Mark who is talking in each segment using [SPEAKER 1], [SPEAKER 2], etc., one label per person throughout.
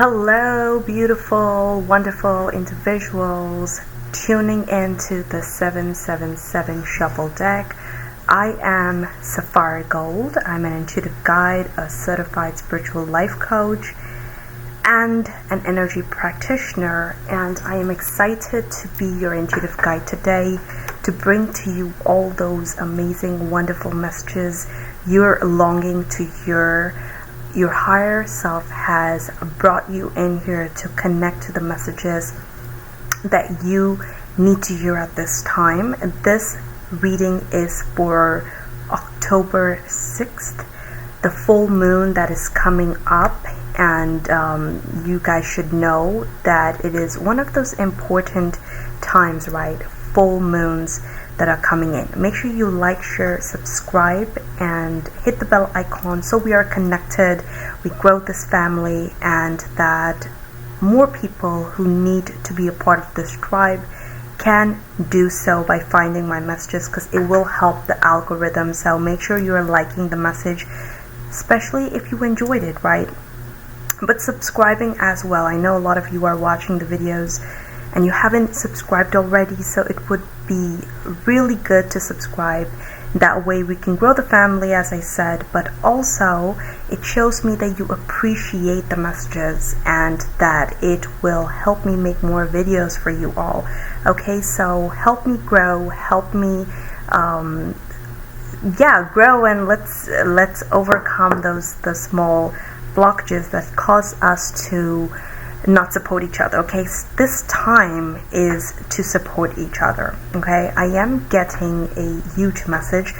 [SPEAKER 1] Hello, beautiful, wonderful individuals tuning into the 777 Shuffle deck. I am Sapphire Gold. I'm an intuitive guide, a certified spiritual life coach, and an energy practitioner. And I am excited to be your intuitive guide today to bring to you all those amazing, wonderful messages you're longing to hear. Your higher self has brought you in here to connect to the messages that you need to hear at this time. This reading is for October 6th, the full moon that is coming up, and you guys should know that it is one of those important times, right? Full moons that are coming in. Make sure you like, share, subscribe, and hit the bell icon so we are connected, we grow this family, and that more people who need to be a part of this tribe can do so by finding my messages, because it will help the algorithm. So make sure you're liking the message, especially if you enjoyed it, right? But subscribing as well. I know a lot of you are watching the videos and you haven't subscribed already, so it would be really good to subscribe. That way we can grow the family, as I said, but also it shows me that you appreciate the messages and that it will help me make more videos for you all. Okay, so help me grow, help me grow, and let's overcome those small blockages that cause us to not support each other. Okay, this time is to support each other. Okay, I am getting a huge message,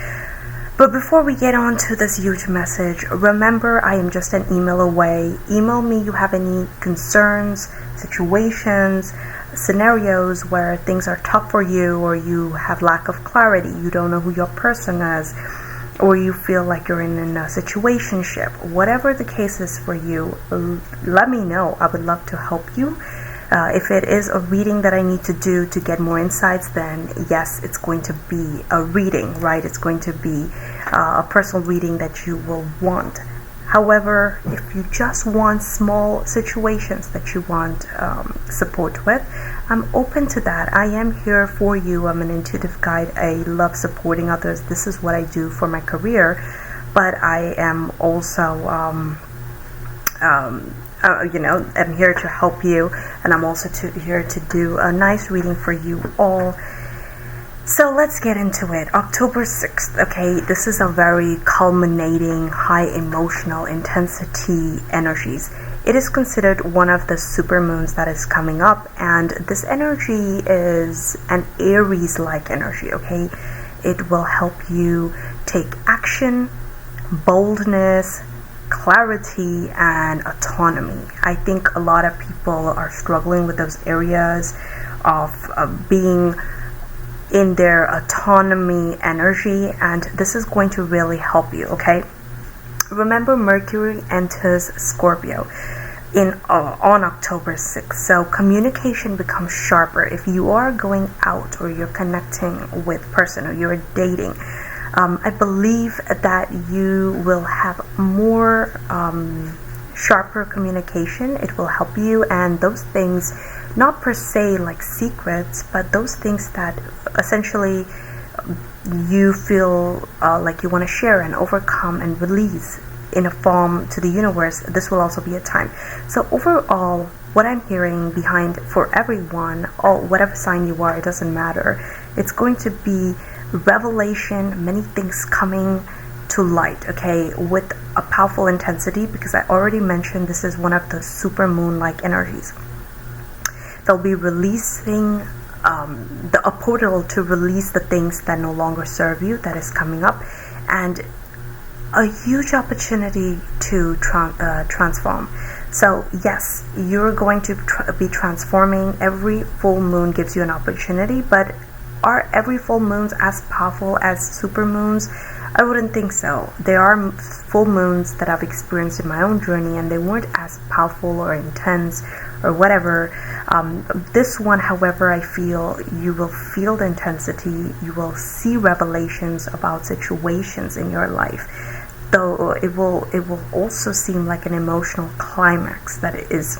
[SPEAKER 1] but before we get on to this huge message, remember I am just an email away. Email me you have any concerns, situations, scenarios where things are tough for you, or you have lack of clarity, you don't know who your person is, or you feel like you're in a situationship. Whatever the case is for you, let me know. I would love to help you. If it is a reading that I need to do to get more insights, then yes, it's going to be a reading, right? It's going to be a personal reading that you will want. However, if you just want small situations that you want support with, I'm open to that. I am here for you. I'm an intuitive guide. I love supporting others. This is what I do for my career, but I am also I'm here to help you, and I'm also here to do a nice reading for you all. So let's get into it. October 6th, okay, this is a very culminating, high emotional intensity energies. It is considered one of the super moons that is coming up, and this energy is an Aries-like energy, okay? It will help you take action, boldness, clarity, and autonomy. I think a lot of people are struggling with those areas of being in their autonomy energy, and this is going to really help you. Okay, remember Mercury enters Scorpio on October 6th, so communication becomes sharper. If you are going out, or you're connecting with person, or you're dating, I believe that you will have more sharper communication. It will help you, and those things, not per se like secrets, but those things that essentially you feel like you want to share and overcome and release in a form to the universe, this will also be a time. So overall, what I'm hearing behind for everyone, or whatever sign you are, it doesn't matter, it's going to be revelation, many things coming to light, okay, with a powerful intensity, because I already mentioned this is one of the super moon like energies. They'll be releasing a portal to release the things that no longer serve you, that is coming up, and a huge opportunity to transform. So yes, you're going to be transforming. Every full moon gives you an opportunity, but are every full moons as powerful as super moons? I wouldn't think so. There are full moons that I've experienced in my own journey, and they weren't as powerful or intense or whatever. This one, however, I feel you will feel the intensity. You will see revelations about situations in your life. Though it will also seem like an emotional climax that is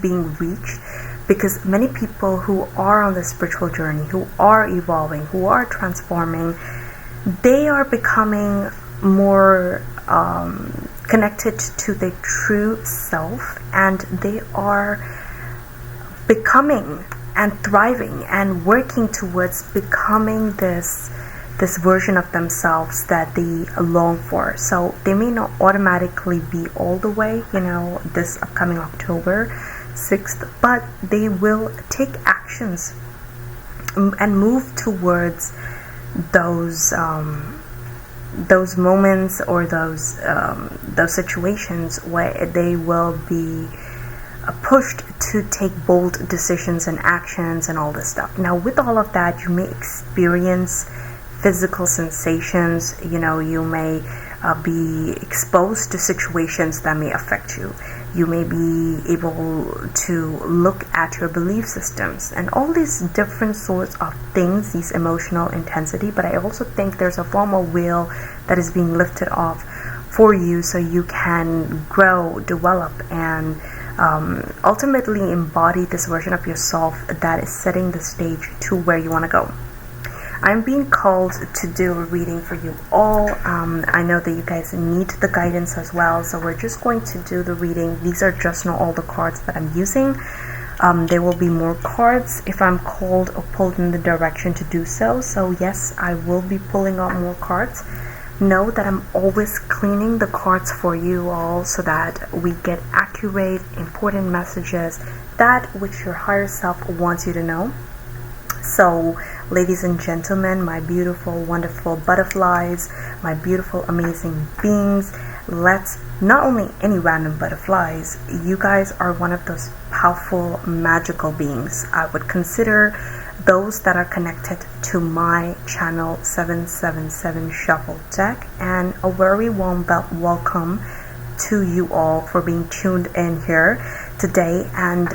[SPEAKER 1] being reached, because many people who are on the spiritual journey, who are evolving, who are transforming, they are becoming more connected to their true self, and they are becoming and thriving and working towards becoming this version of themselves that they long for. So they may not automatically be all the way, this upcoming October 6th, but they will take actions and move towards those moments or those situations where they will be pushed to take bold decisions and actions and all this stuff. Now, with all of that, you may experience physical sensations. You may be exposed to situations that may affect you. You may be able to look at your belief systems and all these different sorts of things, these emotional intensity. But I also think there's a form of will that is being lifted off for you, so you can grow, develop, and ultimately embody this version of yourself that is setting the stage to where you want to go. I'm being called to do a reading for you all. I know that you guys need the guidance as well, so we're just going to do the reading. These are just not all the cards that I'm using. There will be more cards if I'm called or pulled in the direction to do so. So yes, I will be pulling out more cards. Know that I'm always cleaning the cards for you all so that we get accurate, important messages, that which your higher self wants you to know. So, ladies and gentlemen, my beautiful, wonderful butterflies, my beautiful, amazing beings, let's not only any random butterflies, you guys are one of those powerful, magical beings. I would consider those that are connected to my channel 777 Shuffle Deck, and a very warm welcome to you all for being tuned in here today. And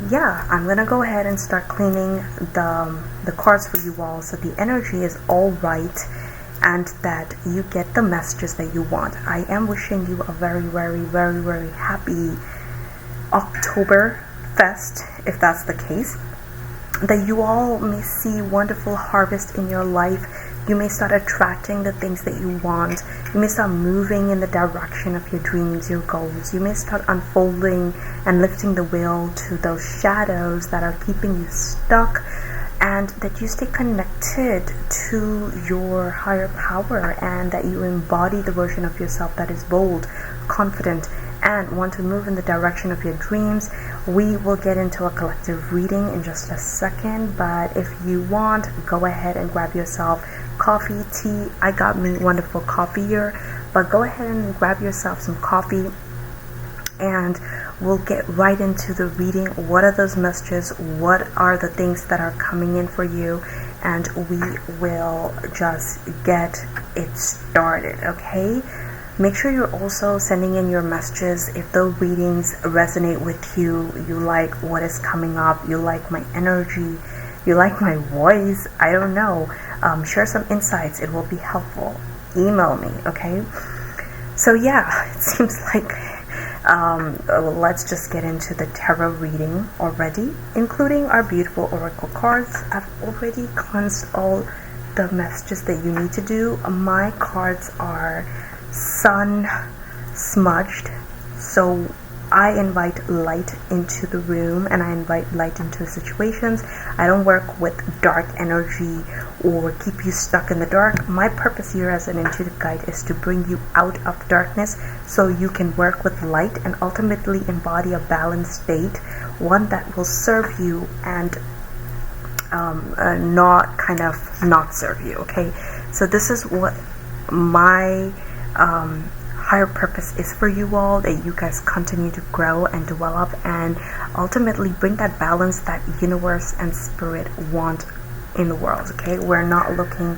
[SPEAKER 1] yeah, I'm gonna go ahead and start cleaning the cards for you all, so the energy is all right and that you get the messages that you want. I am wishing you a very, very, very, very happy October fest, if that's the case, that you all may see wonderful harvest in your life. You may start attracting the things that you want. You may start moving in the direction of your dreams, your goals. You may start unfolding and lifting the veil to those shadows that are keeping you stuck, and that you stay connected to your higher power, and that you embody the version of yourself that is bold, confident, and want to move in the direction of your dreams. We will get into a collective reading in just a second, but if you want, go ahead and grab yourself coffee, tea. I got me wonderful coffee here, but go ahead and grab yourself some coffee and we'll get right into the reading. What are those messages? What are the things that are coming in for you? And we will just get it started, okay? Make sure you're also sending in your messages if the readings resonate with you. You like what is coming up, you like my energy, you like my voice, I don't know. Share some insights, it will be helpful. Email me, okay? So yeah, it seems like let's just get into the tarot reading already, including our beautiful oracle cards. I've already cleansed all the messages that you need to do. My cards are sun smudged, so I invite light into the room and I invite light into situations. I don't work with dark energy or keep you stuck in the dark. My purpose here as an intuitive guide is to bring you out of darkness so you can work with light and ultimately embody a balanced state, one that will serve you and not serve you, okay? So this is what my higher purpose is for you all, that you guys continue to grow and develop and ultimately bring that balance that universe and spirit want in the world, okay? We're not looking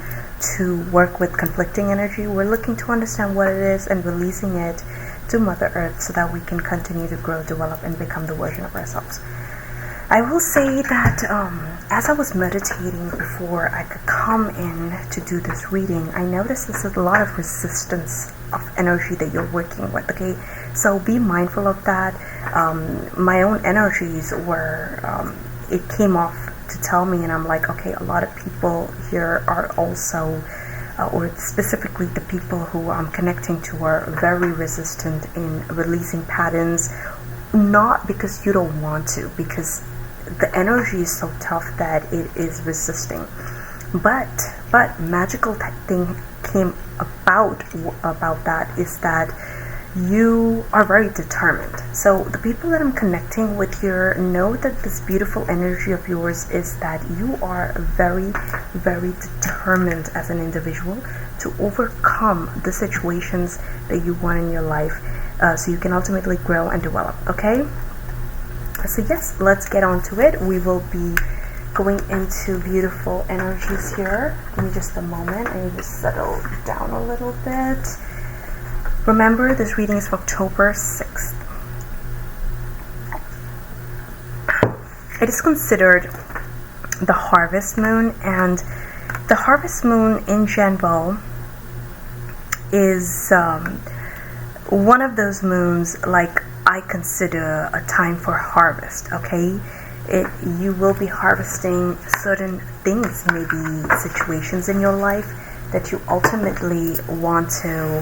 [SPEAKER 1] to work with conflicting energy. We're looking to understand what it is and releasing it to Mother Earth so that we can continue to grow, develop, and become the version of ourselves. I will say that as I was meditating before I could come in to do this reading, I noticed there's a lot of resistance of energy that you're working with, okay? So be mindful of that. My own energies were, it came off to tell me, and I'm like, okay, a lot of people here are also, or specifically the people who I'm connecting to, are very resistant in releasing patterns. Not because you don't want to, because the energy is so tough that it is resisting. But magical thing came about that is that you are very determined. So the people that I'm connecting with here know that this beautiful energy of yours is that you are very, very determined as an individual to overcome the situations that you want in your life, so you can ultimately grow and develop. Okay, so yes, let's get on to it. We will be going into beautiful energies here. Give me just a moment. I need to settle down a little bit. Remember, this reading is for October 6th. It is considered the harvest moon, and the harvest moon in general is one of those moons, like, I consider a time for harvest. Okay, you will be harvesting certain things, maybe situations in your life that you ultimately want to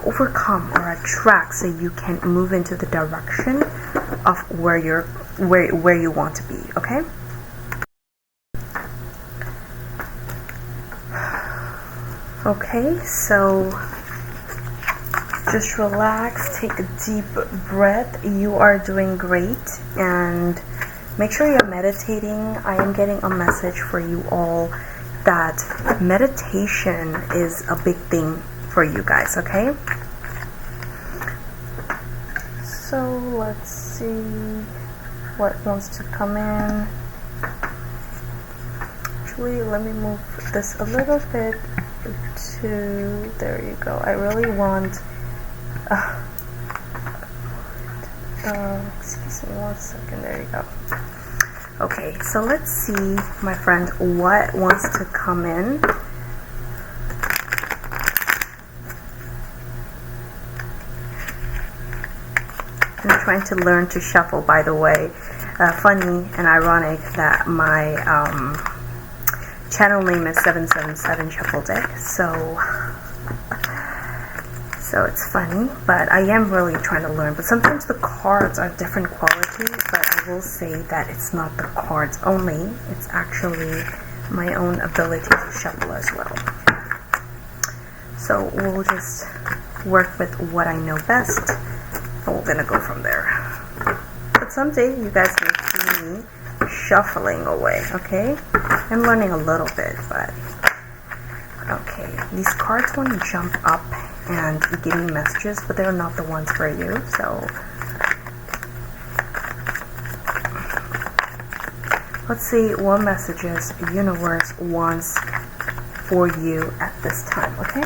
[SPEAKER 1] overcome or attract, so you can move into the direction of where you want to be. Okay, so just relax, take a deep breath. You are doing great, and make sure you're meditating. I am getting a message for you all that meditation is a big thing for you guys. Okay, so let's see what wants to come in. Actually, let me move this a little bit to, there you go. I really want excuse me one second, there you go. Okay, so let's see, my friend, what wants to come in. I'm trying to learn to shuffle, by the way. Funny and ironic that my channel name is 777 Shuffle Deck, so it's funny, but I am really trying to learn. But sometimes the cards are different quality, but I will say that it's not the cards only, it's actually my own ability to shuffle as well. So we'll just work with what I know best, and we're gonna go from there. But someday you guys may see me shuffling away. Okay, I'm learning a little bit, but okay, these cards want to jump up and give me messages, but they're not the ones for you. So let's see what messages the universe wants for you at this time. Okay,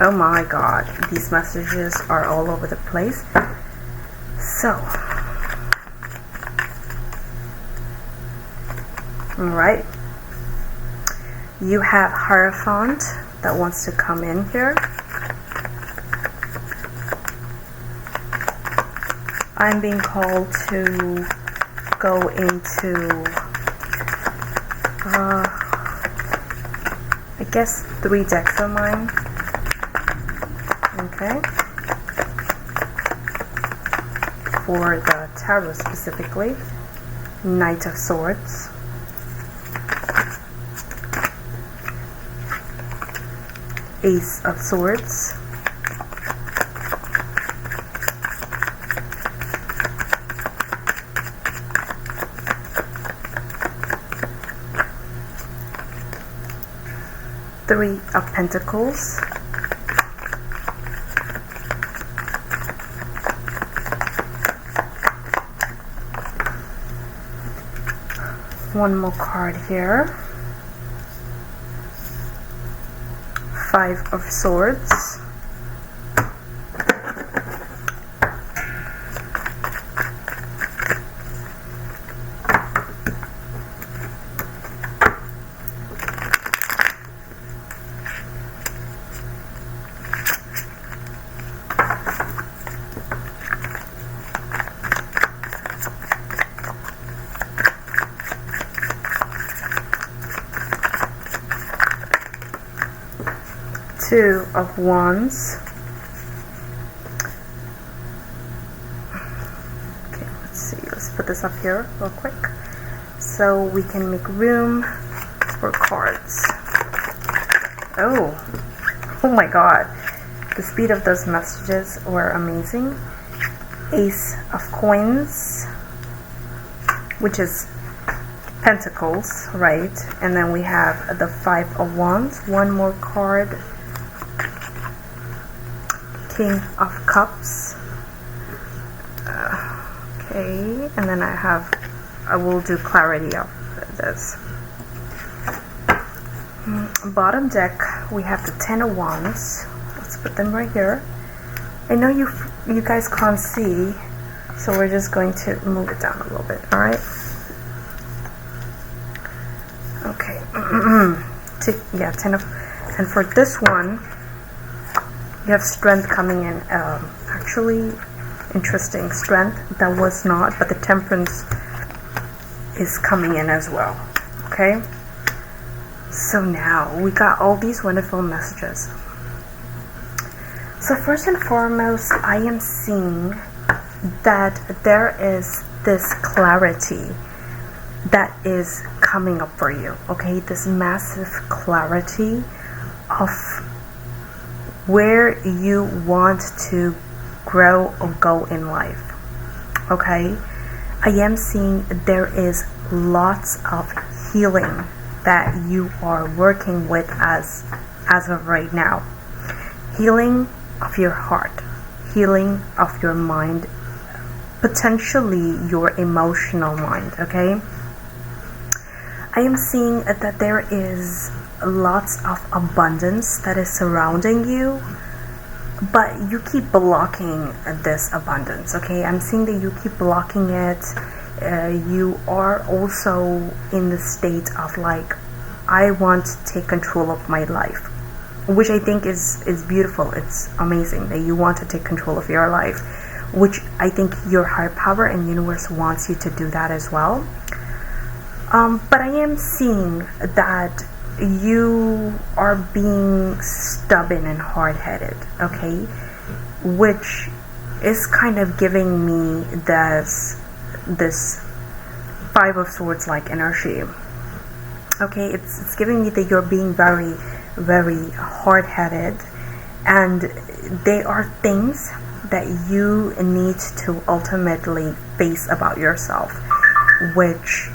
[SPEAKER 1] oh my god, these messages are all over the place. So alright, you have Hierophant that wants to come in here. I'm being called to go into I guess 3 decks of mine. Okay, for the tarot specifically. Knight of Swords, Ace of Swords, Three of Pentacles, one more card here, Five of Swords, Two of Wands. Okay, let's see. Let's put this up here real quick so we can make room for cards. Oh my god. The speed of those messages were amazing. Ace of Coins, which is Pentacles, right? And then we have the Five of Wands. One more card. King of Cups. Okay, and then I will do clarity of this. Bottom deck, we have the Ten of Wands. Let's put them right here. I know you guys can't see, so we're just going to move it down a little bit, alright? Okay. Yeah, and for this one, you have Strength coming in. Actually, interesting. Strength, that was not, but the Temperance is coming in as well. Okay? So now, we got all these wonderful messages. So first and foremost, I am seeing that there is this clarity that is coming up for you, okay? This massive clarity of where you want to grow or go in life, okay? I am seeing there is lots of healing that you are working with as of right now. Healing of your heart, healing of your mind, potentially your emotional mind, okay? I am seeing that there is lots of abundance that is surrounding you, but you keep blocking this abundance, okay? I'm seeing that you keep blocking it. You are also in the state of like, I want to take control of my life, which I think is beautiful. It's amazing that you want to take control of your life, which I think your higher power and universe wants you to do that as well. But I am seeing that you are being stubborn and hard-headed, okay, which is kind of giving me this Five of Swords like energy. Okay, it's giving me that you're being very, very hard-headed, and they are things that you need to ultimately face about yourself, which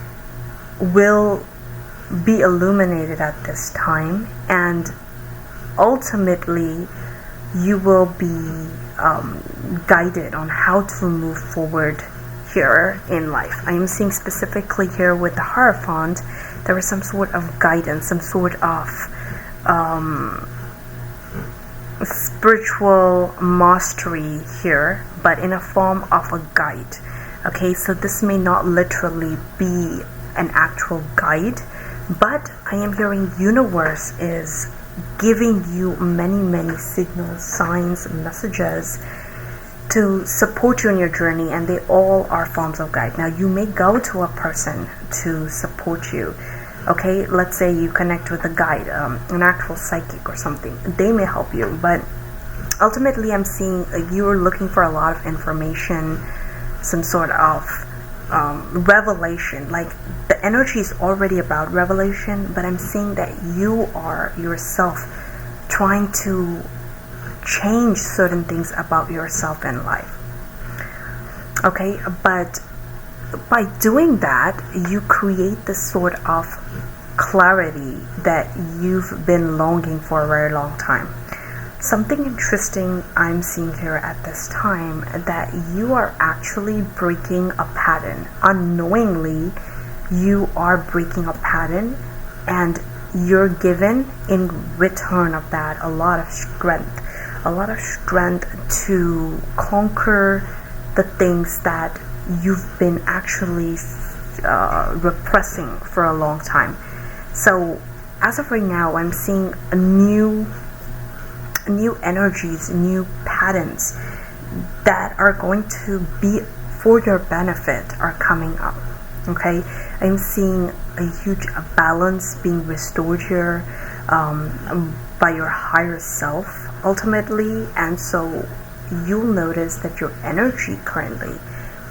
[SPEAKER 1] will be illuminated at this time, and ultimately you will be guided on how to move forward here in life. I am seeing specifically here with the Hierophant, there is some sort of guidance, some sort of spiritual mastery here, but in a form of a guide. Okay, so this may not literally be an actual guide, but I am hearing universe is giving you many signals, signs, messages to support you in your journey, and they all are forms of guide. Now you may go to a person to support you, okay? Let's say you connect with a guide, an actual psychic or something. They may help you, but ultimately I'm seeing you're looking for a lot of information, some sort of revelation. Like the energy is already about revelation, but I'm seeing that you are yourself trying to change certain things about yourself in life, okay? But by doing that, you create this sort of clarity that you've been longing for a very long time. Something interesting I'm seeing here at this time, that you are actually breaking a pattern. Unknowingly, you are breaking a pattern, and you're given in return of that a lot of strength to conquer the things that you've been actually repressing for a long time. So as of right now, I'm seeing a new energies, new patterns that are going to be for your benefit are coming up, okay? I'm seeing a huge balance being restored here, by your higher self ultimately, and so you'll notice that your energy currently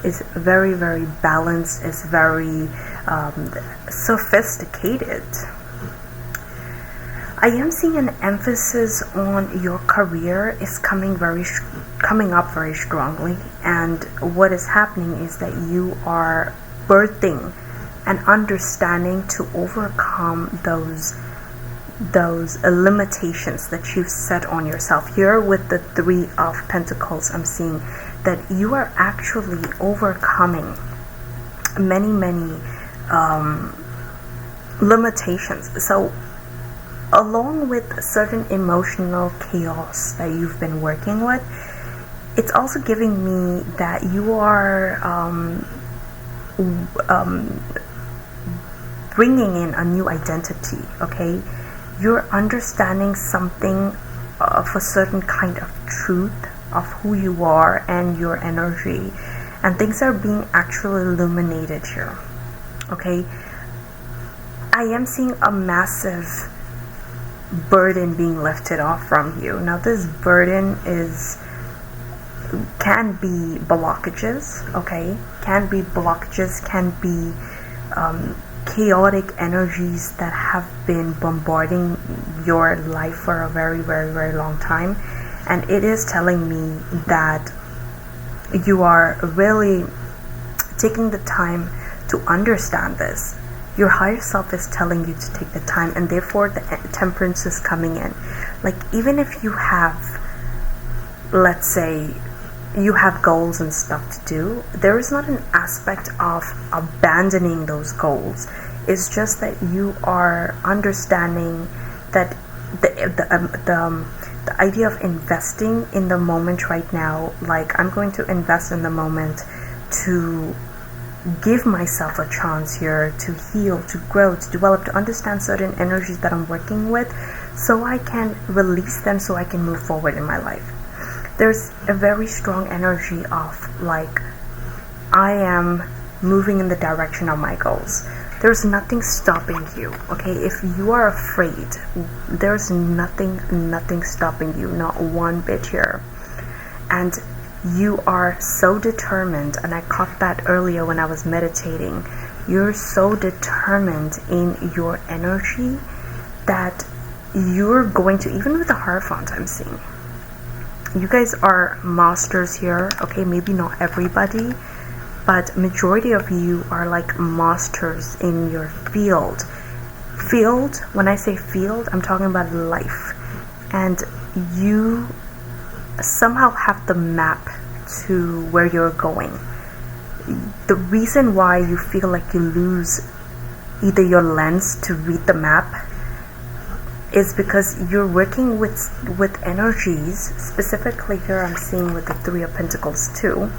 [SPEAKER 1] is very, very balanced, is very sophisticated. I am seeing an emphasis on your career is coming up very strongly, and what is happening is that you are birthing an understanding to overcome those limitations that you've set on yourself. Here with the Three of Pentacles, I'm seeing that you are actually overcoming many limitations. So along with certain emotional chaos that you've been working with, it's also giving me that you are bringing in a new identity, okay? You're understanding something of a certain kind of truth of who you are and your energy, and things are being actually illuminated here, okay? I am seeing a massive burden being lifted off from you. Now this burden can be blockages, okay? Can be chaotic energies that have been bombarding your life for a very, very, very long time, and it is telling me that you are really taking the time to understand this. Your higher self is telling you to take the time, and therefore the temperance is coming in. Like, even if you have, let's say, you have goals and stuff to do, there is not an aspect of abandoning those goals. It's just that you are understanding that the idea of investing in the moment right now, like, I'm going to invest in the moment to give myself a chance here to heal, to grow, to develop, to understand certain energies that I'm working with, so I can release them, so I can move forward in my life. There's a very strong energy of, like, I am moving in the direction of my goals. There's nothing stopping you, okay? If you are afraid, there's nothing stopping you, not one bit here. And you are so determined, and I caught that earlier when I was meditating. You're so determined in your energy that you're going to, even with the Hierophant I'm seeing, you guys are masters here, okay? Maybe not everybody, but majority of you are like masters in your field. When I say field, I'm talking about life, and you somehow have the map to where you're going. The reason why you feel like you lose either your lens to read the map is because you're working with energies. Specifically here I'm seeing with the Three of Pentacles too.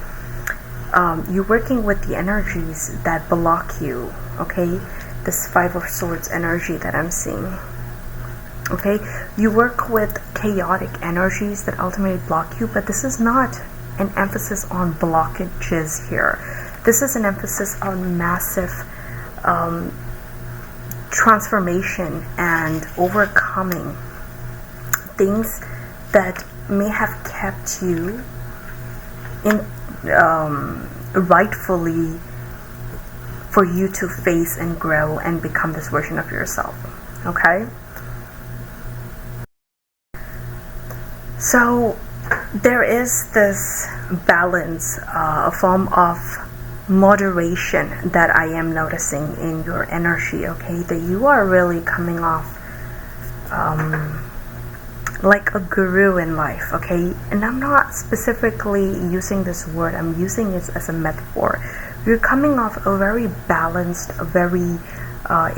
[SPEAKER 1] You're working with the energies that block you, okay? This Five of Swords energy that I'm seeing, okay? You work with chaotic energies that ultimately block you, but this is not an emphasis on blockages here. This is an emphasis on massive transformation and overcoming things that may have kept you in rightfully for you to face and grow and become this version of yourself, okay? So there is this balance, a form of moderation that I am noticing in your energy, okay? That you are really coming off like a guru in life, okay? And I'm not specifically using this word, I'm using it as a metaphor. You're coming off a very balanced, a very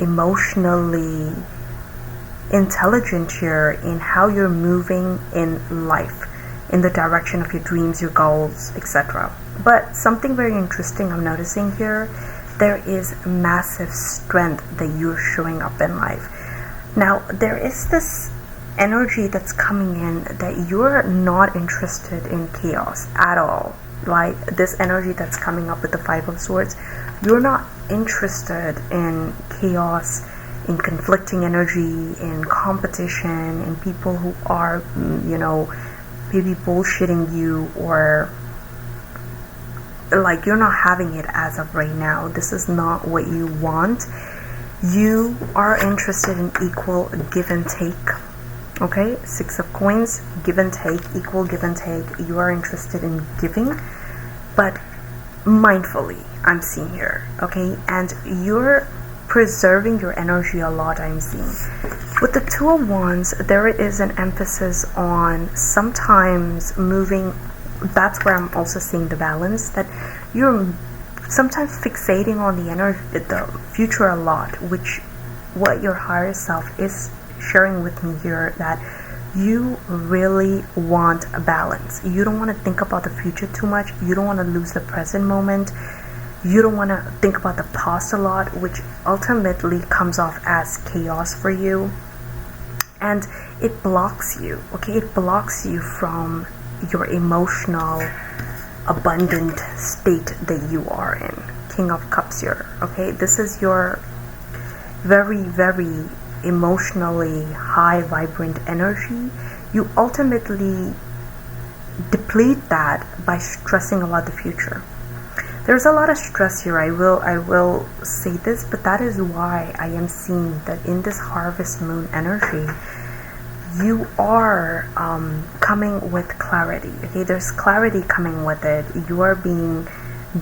[SPEAKER 1] emotionally intelligent here in how you're moving in life, in the direction of your dreams, your goals, etc. But something very interesting I'm noticing here, there is massive strength that you're showing up in life. Now, there is this energy that's coming in that you're not interested in chaos at all. Like this energy that's coming up with the Five of Swords, you're not interested in chaos, in conflicting energy, in competition, in people who are, maybe bullshitting you, or like you're not having it as of right now. This is not what you want. You are interested in equal give and take. Okay, 6 of coins, give and take, equal give and take. You are interested in giving, but mindfully, I'm seeing here. Okay, and you're preserving your energy a lot, I'm seeing. With the 2 of Wands, there is an emphasis on sometimes moving. That's where I'm also seeing the balance, that you're sometimes fixating on the future a lot, which what your higher self is sharing with me here, that you really want a balance. You don't want to think about the future too much. You don't want to lose the present moment. You don't want to think about the past a lot, which ultimately comes off as chaos for you, and it blocks you. Okay, it blocks you from your emotional abundant state that you are in. King of Cups here. Okay, this is your very, very emotionally high vibrant energy. You ultimately deplete that by stressing about the future. There's a lot of stress here. I will say this, but that is why I am seeing that in this harvest moon energy, you are coming with clarity. Okay, there's clarity coming with it. You are being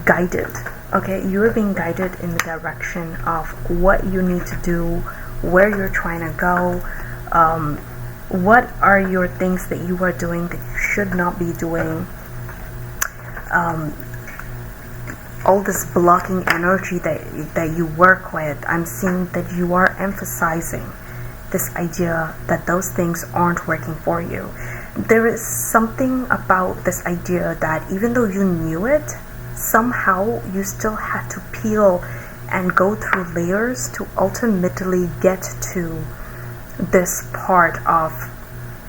[SPEAKER 1] guided. Okay, you are being guided in the direction of what you need to do, where you're trying to go, what are your things that you are doing that you should not be doing. All this blocking energy that you work with, I'm seeing that you are emphasizing this idea that those things aren't working for you. There is something about this idea that even though you knew it, somehow you still had to peel and go through layers to ultimately get to this part of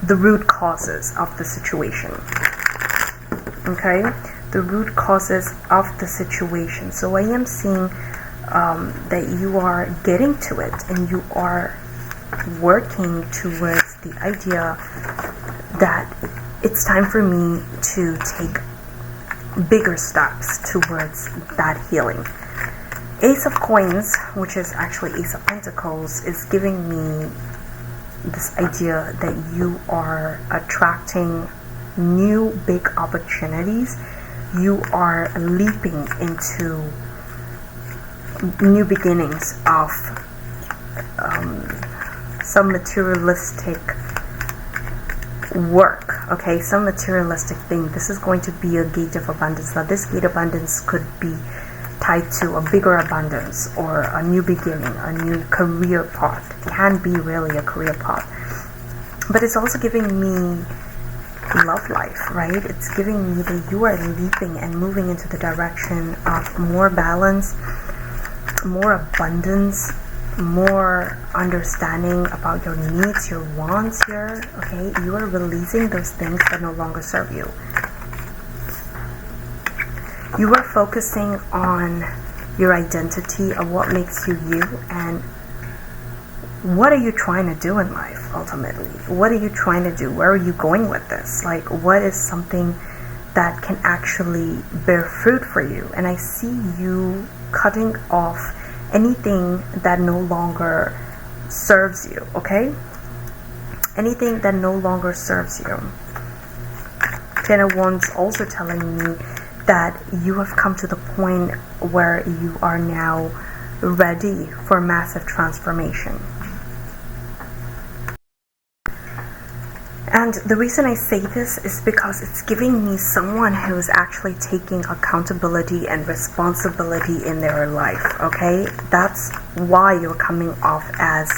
[SPEAKER 1] the root causes of the situation. Okay, the root causes of the situation. So I am seeing that you are getting to it, and you are working towards the idea that it's time for me to take bigger steps towards that healing. Ace of Coins, which is actually Ace of Pentacles, is giving me this idea that you are attracting new big opportunities. You are leaping into new beginnings of some materialistic work. Okay, some materialistic thing. This is going to be a gate of abundance. Now this gate of abundance could be tied to a bigger abundance, or a new beginning, a new career path. It can be really a career path, but it's also giving me love life, right? It's giving me that you are leaping and moving into the direction of more balance, more abundance, more understanding about your needs, your wants here. Okay, you are releasing those things that no longer serve you. You are focusing on your identity, of what makes you you, and what are you trying to do in life ultimately? What are you trying to do? Where are you going with this? Like, what is something that can actually bear fruit for you? And I see you cutting off anything that no longer serves you. Okay, anything that no longer serves you. Ten of Wands also telling me that you have come to the point where you are now ready for massive transformation. And the reason I say this is because it's giving me someone who is actually taking accountability and responsibility in their life. Okay, that's why you're coming off as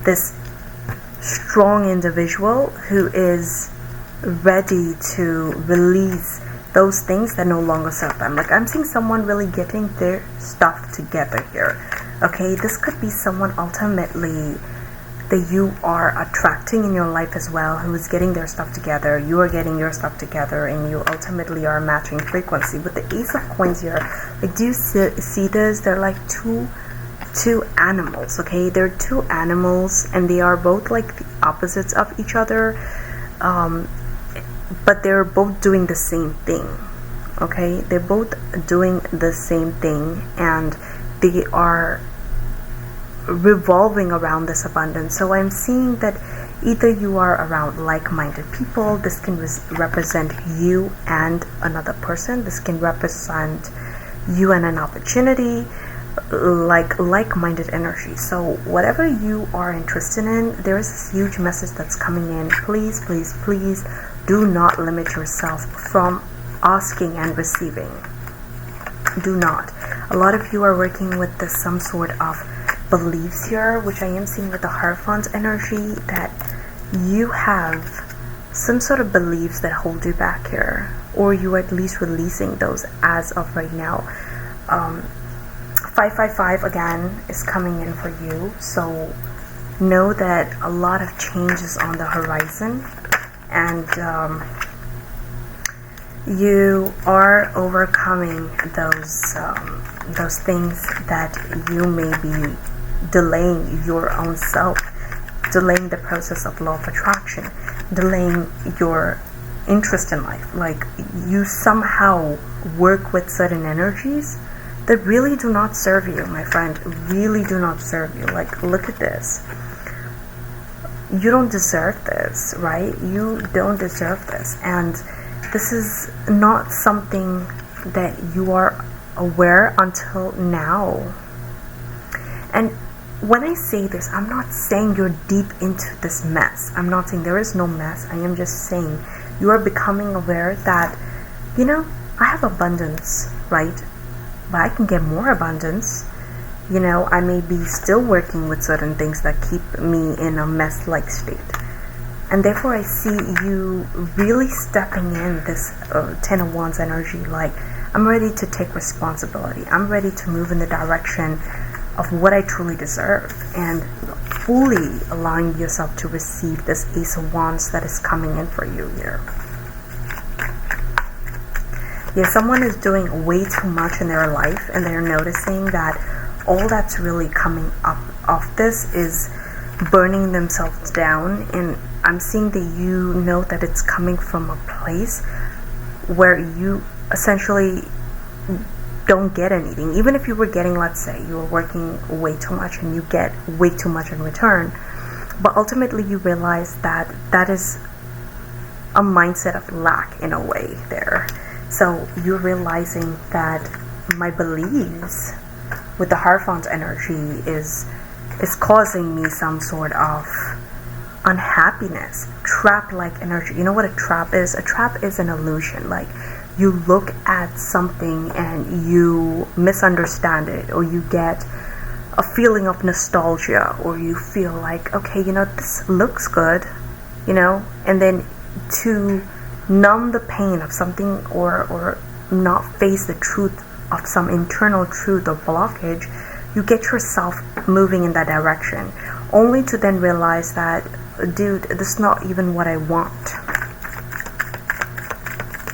[SPEAKER 1] this strong individual who is ready to release those things that no longer serve them. Like, I'm seeing someone really getting their stuff together here. Okay, this could be someone ultimately that you are attracting in your life as well, who is getting their stuff together. You are getting your stuff together, and you ultimately are matching frequency. With the Ace of Coins here, like, do you see this? They're like two two animals, okay? They're two animals and they are both like the opposites of each other, but they're both doing the same thing, okay? They're both doing the same thing and they are revolving around this abundance. So I'm seeing that either you are around like-minded people. This can represent you and another person. This can represent you and an opportunity, like-minded energy. So whatever you are interested in, there is this huge message that's coming in. Please, please, please do not limit yourself from asking and receiving. Do not. A lot of you are working with some sort of beliefs here, which I am seeing with the Hierophant energy, that you have some sort of beliefs that hold you back here, or you are at least releasing those as of right now. 555 again is coming in for you, so know that a lot of change is on the horizon, and you are overcoming those things that you may be delaying your own self, delaying the process of law of attraction, delaying your interest in life. Like, you somehow work with certain energies that really do not serve you, my friend, really do not serve you. Like, look at this. You don't deserve this, right? You don't deserve this. And this is not something that you are aware until now. And when I say this, I'm not saying you're deep into this mess. I'm not saying there is no mess. I am just saying you are becoming aware that, you know, I have abundance, right? But I can get more abundance. You know, I may be still working with certain things that keep me in a mess-like state. And therefore, I see you really stepping in this 10 of Wands energy. Like, I'm ready to take responsibility. I'm ready to move in the direction of what I truly deserve, and fully allowing yourself to receive this Ace of Wands that is coming in for you here. Yeah, someone is doing way too much in their life, and they're noticing that all that's really coming up off this is burning themselves down. And I'm seeing that you know that it's coming from a place where you essentially don't get anything. Even if you were getting, let's say you were working way too much and you get way too much in return, but ultimately you realize that that is a mindset of lack in a way there. So you're realizing that my beliefs with the Hierophant energy is causing me some sort of unhappiness, trap-like energy. You know what a trap is? A trap is an illusion. Like, you look at something and you misunderstand it, or you get a feeling of nostalgia, or you feel like, okay, you know, this looks good, you know, and then to numb the pain of something, or not face the truth of some internal truth or blockage, you get yourself moving in that direction, only to then realize that, dude, this is not even what I want.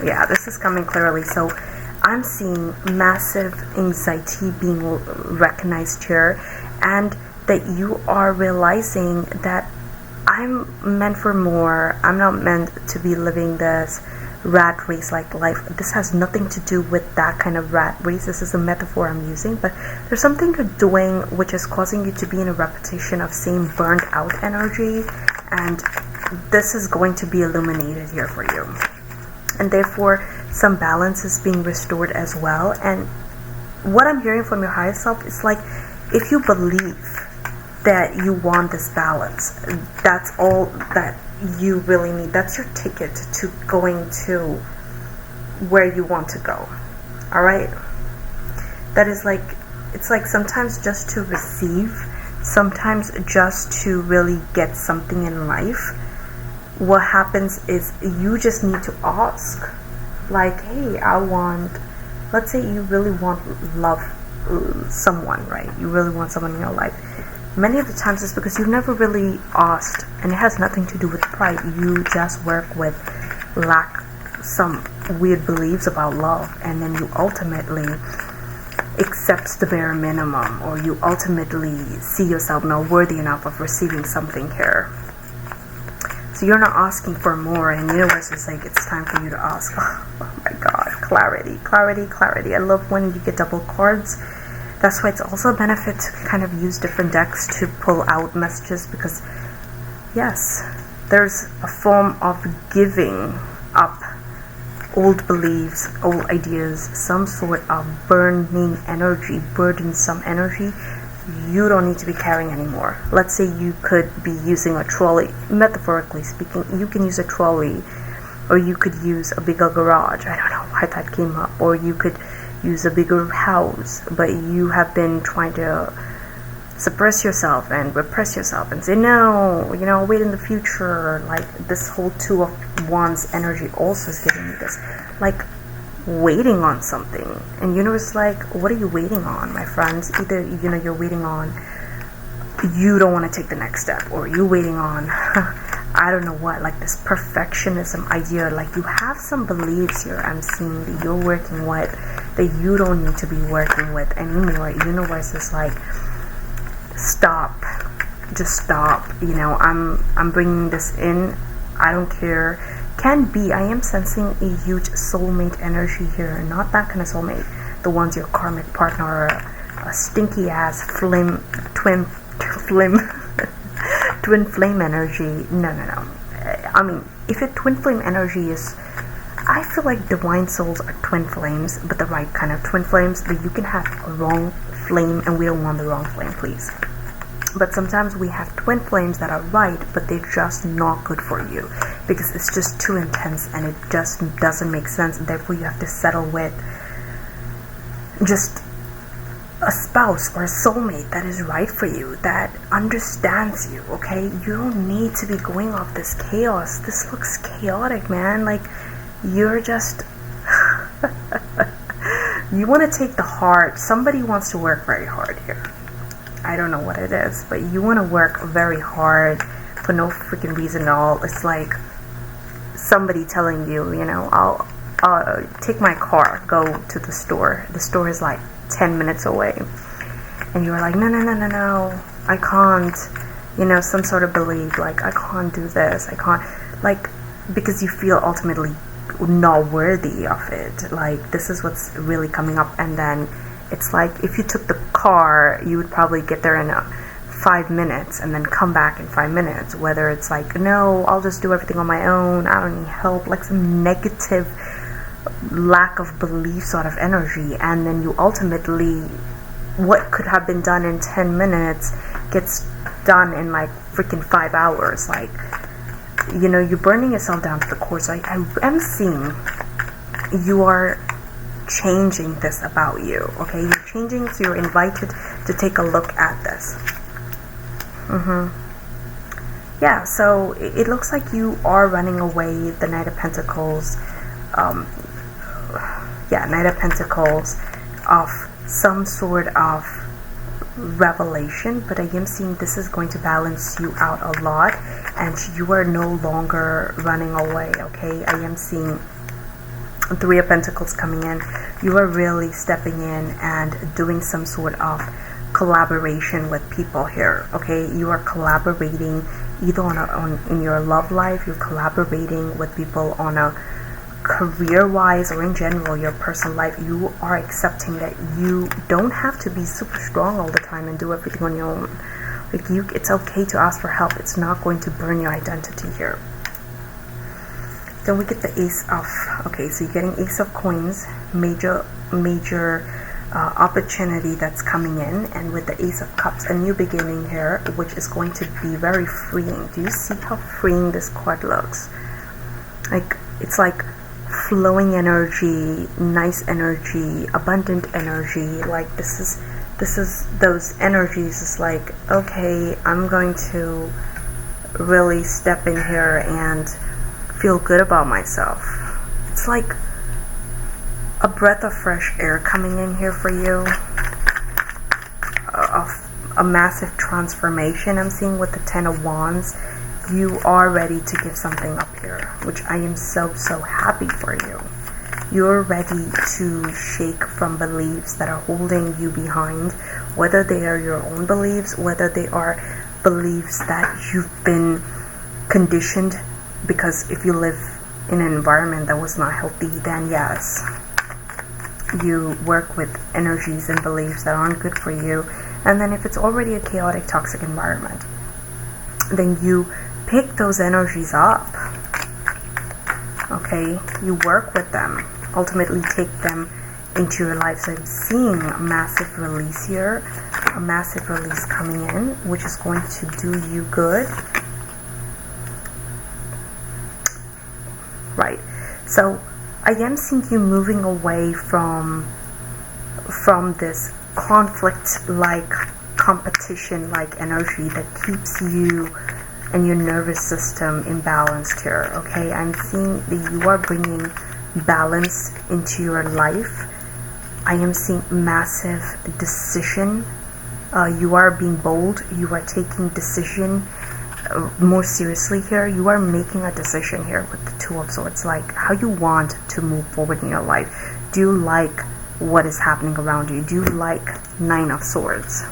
[SPEAKER 1] Yeah, this is coming clearly. So I'm seeing massive anxiety being recognized here, and that you are realizing that I'm meant for more. I'm not meant to be living this rat race like life. This has nothing to do with that kind of rat race. This is a metaphor I'm using, but there's something you're doing which is causing you to be in a repetition of same burned out energy, and this is going to be illuminated here for you. And therefore some balance is being restored as well. And what I'm hearing from your higher self is like, if you believe that you want this balance, that's all that you really need. That's your ticket to going to where you want to go. All right, that is like, it's like sometimes just to receive, sometimes just to really get something in life, what happens is you just need to ask, like, hey, I want, let's say you really want love, someone, right? You really want someone in your life. Many of the times it's because you've never really asked, and it has nothing to do with pride. You just work with lack, some weird beliefs about love, and then you ultimately accepts the bare minimum, or you ultimately see yourself not worthy enough of receiving something here. So you're not asking for more, and the universe is like, it's time for you to ask. Oh my god, clarity, clarity, clarity. I love when you get double cards. That's why it's also a benefit to kind of use different decks to pull out messages, because yes, there's a form of giving up old beliefs, old ideas, some sort of burning energy, burdensome energy you don't need to be carrying anymore. Let's say you could be using a trolley, metaphorically speaking. You can use a trolley, or you could use a bigger garage. I don't know why that came up. Or you could use a bigger house, but you have been trying to suppress yourself and repress yourself and say no, you know, wait in the future. Like this whole Two of Wands energy also is giving me this, like, waiting on something. And universe is like, what are you waiting on, my friends? Either, you know, you're waiting on, you don't want to take the next step, or you're waiting on I don't know what, like this perfectionism idea. Like you have some beliefs here I'm seeing that you're working with that you don't need to be working with anymore. Universe is like, stop, just stop. You know, I'm bringing this in. I don't care. Can be, I am sensing a huge soulmate energy here. Not that kind of soulmate, the ones your karmic partner, or a stinky ass twin flame energy. No. I mean, if a twin flame energy is, I feel like divine souls are twin flames, but the right kind of twin flames. But you can have a wrong flame, and we don't want the wrong flame, please. But sometimes we have twin flames that are right, but they're just not good for you, because it's just too intense and it just doesn't make sense. Therefore you have to settle with just a spouse or a soulmate that is right for you, that understands you. Okay, you don't need to be going off this chaos. This looks chaotic, man. Like you're just you want to take the hard. Somebody wants to work very hard here. I don't know what it is, but you want to work very hard for no freaking reason at all. It's like somebody telling you, you know, I'll take my car, go to the store. The store is like 10 minutes away. And you're like, no, I can't. You know, some sort of belief, like, I can't do this. I can't, like, because you feel ultimately not worthy of it. Like, this is what's really coming up. And then it's like, if you took the car, you would probably get there in 5 minutes and then come back in 5 minutes. Whether it's like, no, I'll just do everything on my own, I don't need help, like some negative lack of belief sort of energy. And then you ultimately, what could have been done in 10 minutes gets done in like freaking 5 hours. Like, you know, you're burning yourself down to the core. So I am seeing you are changing this about you. Okay, you're changing, so you're invited to take a look at this. Yeah, so it looks like you are running away. The Knight of Pentacles, Knight of Pentacles, of some sort of revelation, but I am seeing this is going to balance you out a lot, and you are no longer running away. Okay, I am seeing Three of Pentacles coming in. You are really stepping in and doing some sort of collaboration with people here. Okay, you are collaborating either in your love life. You're collaborating with people on a career-wise, or in general your personal life. You are accepting that you don't have to be super strong all the time and do everything on your own. Like, it's okay to ask for help. It's not going to burn your identity here. Then we get the Ace of, okay, so you're getting Ace of Coins, major opportunity that's coming in. And with the Ace of Cups, a new beginning here, which is going to be very freeing. Do you see how freeing this card looks? Like, it's like flowing energy, nice energy, abundant energy. Like, this is those energies. It's like, okay, I'm going to really step in here and feel good about myself. It's like a breath of fresh air coming in here for you, a massive transformation I'm seeing with the Ten of Wands. You are ready to give something up here, which I am so happy for you. You're ready to shake from beliefs that are holding you behind, whether they are your own beliefs, whether they are beliefs that you've been conditioned, because if you live in an environment that was not healthy, then yes, you work with energies and beliefs that aren't good for you. And then if it's already a chaotic, toxic environment, then you pick those energies up. Okay, you work with them, ultimately take them into your life. So I'm seeing a massive release here, a massive release coming in, which is going to do you good. Right, so I am seeing you moving away from this conflict-like, competition-like energy that keeps you and your nervous system imbalanced here. Okay, I'm seeing that you are bringing balance into your life. I am seeing massive decision. You are being bold. You are taking decision more seriously here. You are making a decision here with the Two of Swords, like how you want to move forward in your life. Do you like what is happening around you? Do you like Nine of Swords?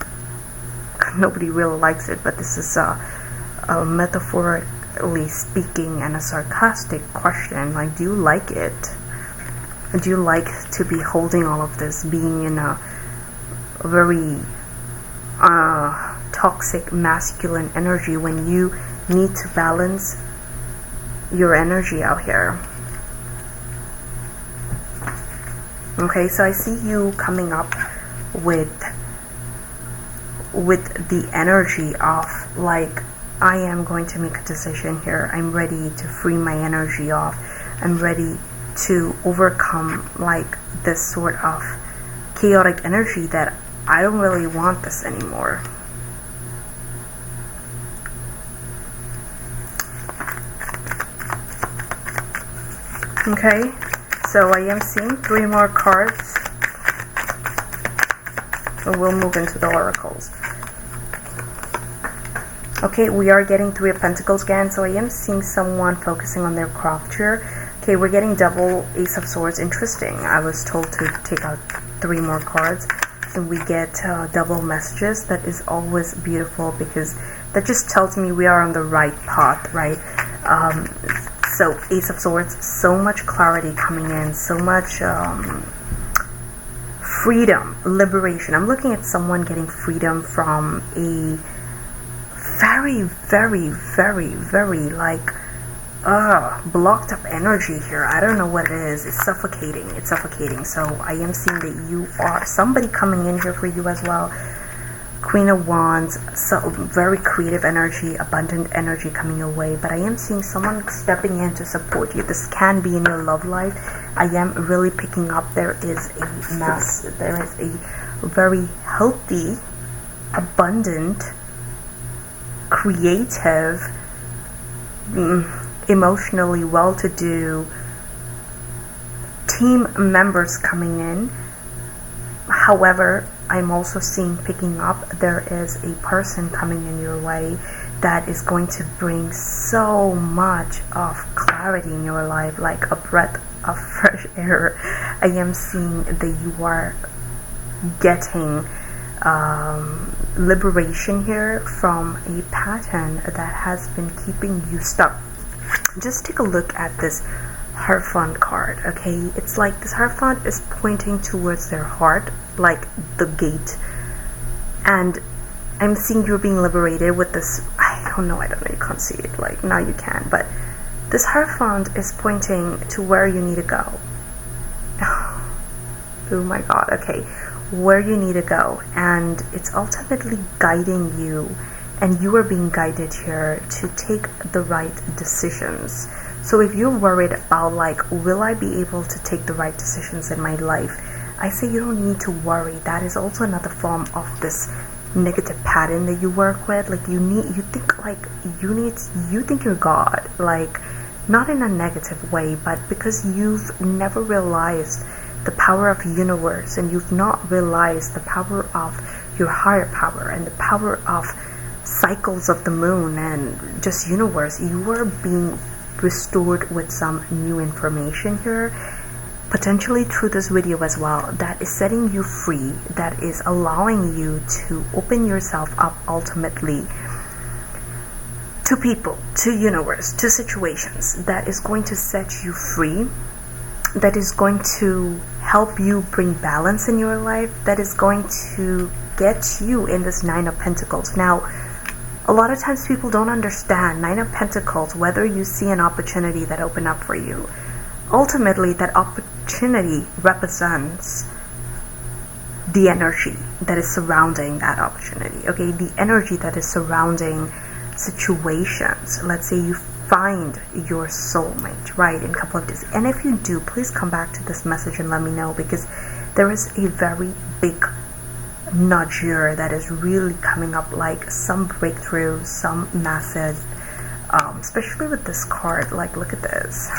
[SPEAKER 1] Nobody really likes it, but this is a metaphorically speaking and a sarcastic question. Like, do you like it? Do you like to be holding all of this, being in a very toxic masculine energy when you need to balance your energy out here? Okay, so I see you coming up with the energy of like, I am going to make a decision here. I'm ready to free my energy off. I'm ready to overcome like this sort of chaotic energy that I don't really want this anymore. Okay, so I am seeing 3 more cards. So we'll move into the oracles. Okay, we are getting 3 of Pentacles again, so I am seeing someone focusing on their craft here. Okay, we're getting double Ace of Swords. Interesting. I was told to take out 3 more cards. So we get double messages. That is always beautiful because that just tells me we are on the right path, right? So Ace of Swords, so much clarity coming in, so much freedom, liberation. I'm looking at someone getting freedom from a very, very, very, very like blocked up energy here. I don't know what it is. It's suffocating. It's suffocating. So I am seeing that you are somebody coming in here for you as well. Queen of Wands, so very creative energy, abundant energy coming your way. But I am seeing someone stepping in to support you. This can be in your love life. I am really picking up there is a very healthy, abundant, creative, emotionally well-to-do team members coming in. However, I'm also seeing picking up there is a person coming in your way that is going to bring so much of clarity in your life, like a breath of fresh air. I am seeing that you are getting liberation here from a pattern that has been keeping you stuck. Just take a look at this Hierophant card. Okay, it's like this Hierophant is pointing towards their heart, like the gate, and I'm seeing you're being liberated with this. I don't know, you can't see it, like now you can, but this Hierophant is pointing to where you need to go. Oh my god. Okay, where you need to go, and it's ultimately guiding you, and you are being guided here to take the right decisions. So if you're worried about like, will I be able to take the right decisions in my life, I say you don't need to worry. That is also another form of this negative pattern that you work with. Like you think you're God, like not in a negative way, but because you've never realized the power of the universe, and you've not realized the power of your higher power and the power of cycles of the moon and just universe. You are being restored with some new information here potentially through this video as well, that is setting you free, that is allowing you to open yourself up ultimately to people, to universe, to situations, that is going to set you free, that is going to help you bring balance in your life, that is going to get you in this Nine of Pentacles. Now, a lot of times people don't understand Nine of Pentacles, whether you see an opportunity that open up for you, ultimately that opportunity represents the energy that is surrounding that opportunity, okay? The energy that is surrounding situations. Let's say you find your soulmate, right, in a couple of days. And if you do, please come back to this message and let me know, because there is a very big nudge here that is really coming up, like some breakthrough, some massive, especially with this card. Like, look at this.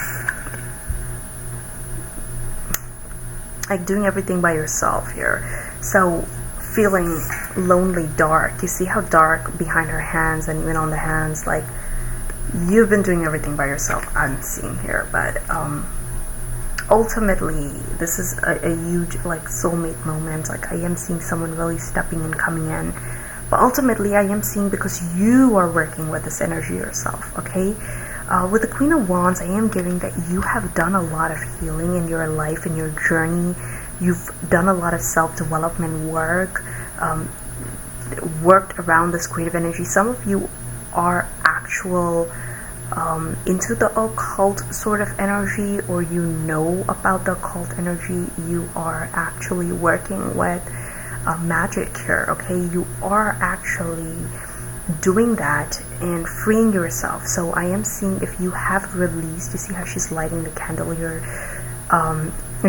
[SPEAKER 1] Like doing everything by yourself here. So feeling lonely, dark. You see how dark behind her hands and even on the hands, like you've been doing everything by yourself, I'm seeing here. But ultimately this is a huge like soulmate moment. Like I am seeing someone really stepping in, coming in, but ultimately I am seeing because you are working with this energy yourself, okay? With the Queen of Wands, I am giving that you have done a lot of healing in your life, in your journey. You've done a lot of self-development work, worked around this creative energy. Some of you are into the occult sort of energy, or you know about the occult energy. You are actually working with magic here, okay? You are actually doing that and freeing yourself. So I am seeing if you have released, you see how she's lighting the candle here,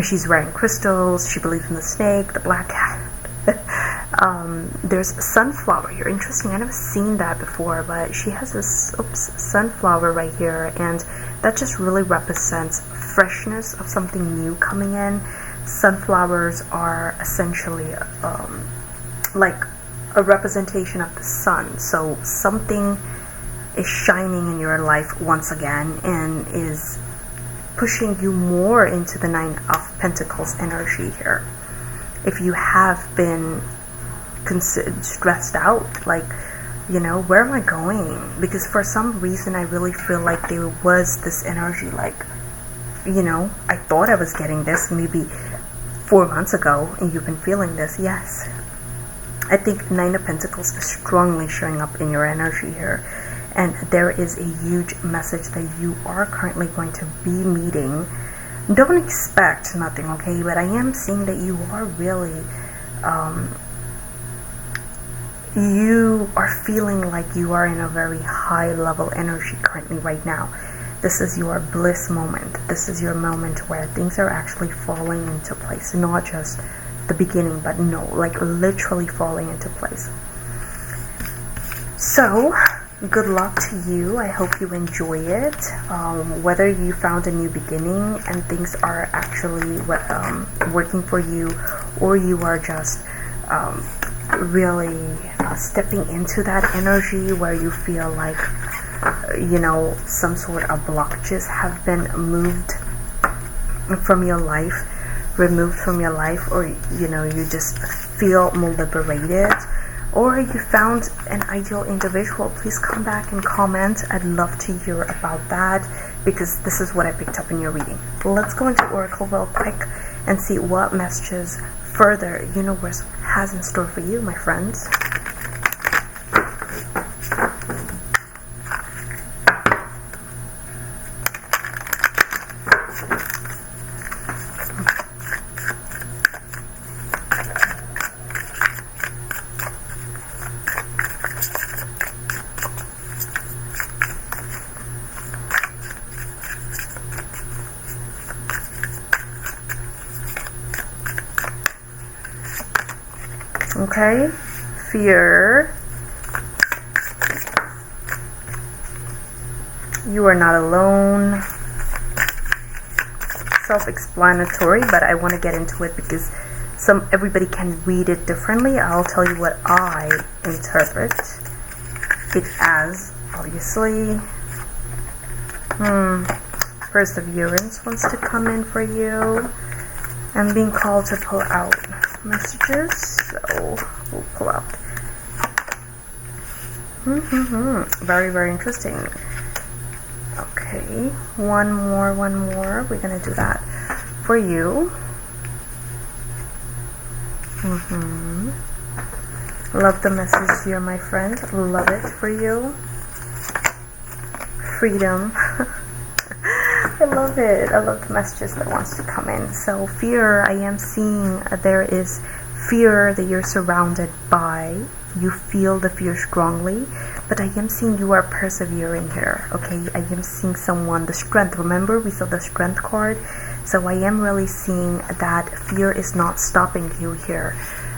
[SPEAKER 1] she's wearing crystals, she believes in the snake, the black cat. There's sunflower here. Interesting, I never seen that before, but she has this sunflower right here, and that just really represents freshness of something new coming in. Sunflowers are essentially like a representation of the sun, so something is shining in your life once again and is pushing you more into the Nine of Pentacles energy here. If you have been stressed out, like, you know, where am I going? Because for some reason I really feel like there was this energy, like, you know, I thought I was getting this maybe 4 months ago, and you've been feeling this. Yes, I think Nine of Pentacles is strongly showing up in your energy here, and there is a huge message that you are currently going to be meeting. Don't expect nothing, okay? But I am seeing that you are really you are feeling like you are in a very high level energy currently right now. This is your bliss moment. This is your moment where things are actually falling into place, not just the beginning, but no, like literally falling into place. So good luck to you. I hope you enjoy it. Whether you found a new beginning and things are actually working for you, or you are just really stepping into that energy where you feel like, you know, some sort of blockages have been moved from your life, removed from your life, or, you know, you just feel more liberated, or you found an ideal individual, please come back and comment. I'd love to hear about that, because this is what I picked up in your reading. Let's go into Oracle real quick and see what messages further universe has in store for you, my friends. Okay, fear. You are not alone. Self-explanatory, but I want to get into it because everybody can read it differently. I'll tell you what I interpret it as, obviously. Perseverance wants to come in for you. I'm being called to pull out messages, so we'll pull out. Very, very interesting. Okay, one more. We're gonna do that for you. Love the message here, my friend. Love it for you. Freedom. I love it. I love the messages that wants to come in. So fear, I am seeing there is fear that you're surrounded by. You feel the fear strongly, but I am seeing you are persevering here. Okay, I am seeing someone, the strength. Remember, we saw the strength card. So I am really seeing that fear is not stopping you here.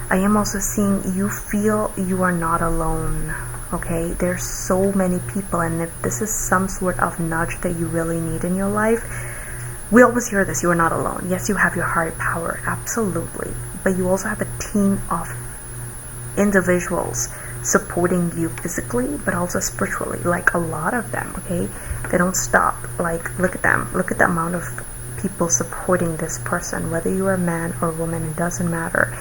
[SPEAKER 1] I am also seeing you feel you are not alone. Okay, there's so many people, and if this is some sort of nudge that you really need in your life, we always hear this, you are not alone. Yes, you have your higher power, absolutely, but you also have a team of individuals supporting you physically, but also spiritually, like a lot of them. Okay, they don't stop. Like, look at them, look at the amount of people supporting this person, whether you are a man or woman, it doesn't matter.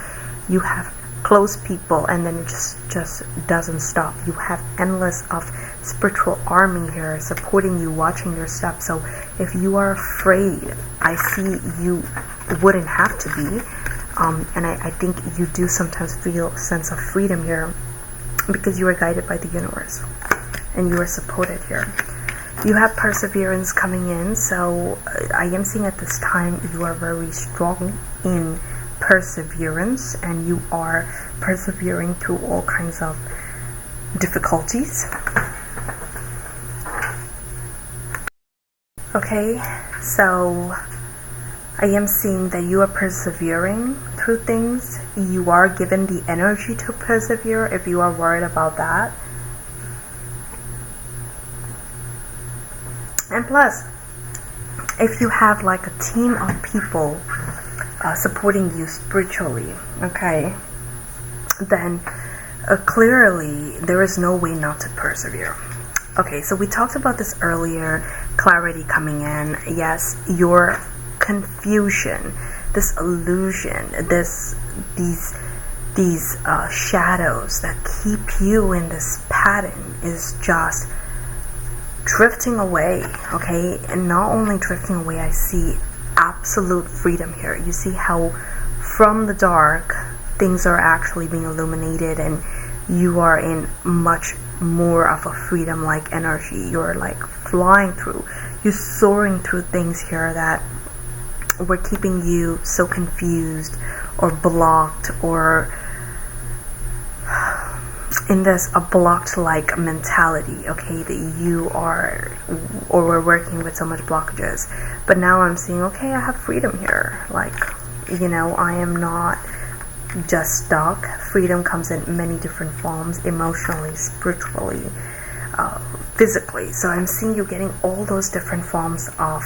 [SPEAKER 1] You have close people, and then it just doesn't stop. You have endless of spiritual army here supporting you, watching your steps. So if you are afraid, I see you wouldn't have to be, and I think you do sometimes feel a sense of freedom here because you are guided by the universe and you are supported here. You have perseverance coming in, so I am seeing at this time you are very strong in perseverance, and you are persevering through all kinds of difficulties. Okay, so I am seeing that you are persevering through things. You are given the energy to persevere if you are worried about that. And plus, if you have like a team of people supporting you spiritually, okay, then clearly there is no way not to persevere. Okay, so we talked about this earlier, clarity coming in. Yes, your confusion, this illusion, these shadows that keep you in this pattern is just drifting away. Okay, and not only drifting away, I see absolute freedom here. You see how from the dark things are actually being illuminated, and you are in much more of a freedom like energy. You're like flying through, you're soaring through things here that were keeping you so confused or blocked, or in this a blocked like mentality, okay, that you are or we're working with so much blockages. But now I'm seeing, okay, I have freedom here. Like, you know, I am not just stuck. Freedom comes in many different forms, emotionally, spiritually, physically. So I'm seeing you getting all those different forms of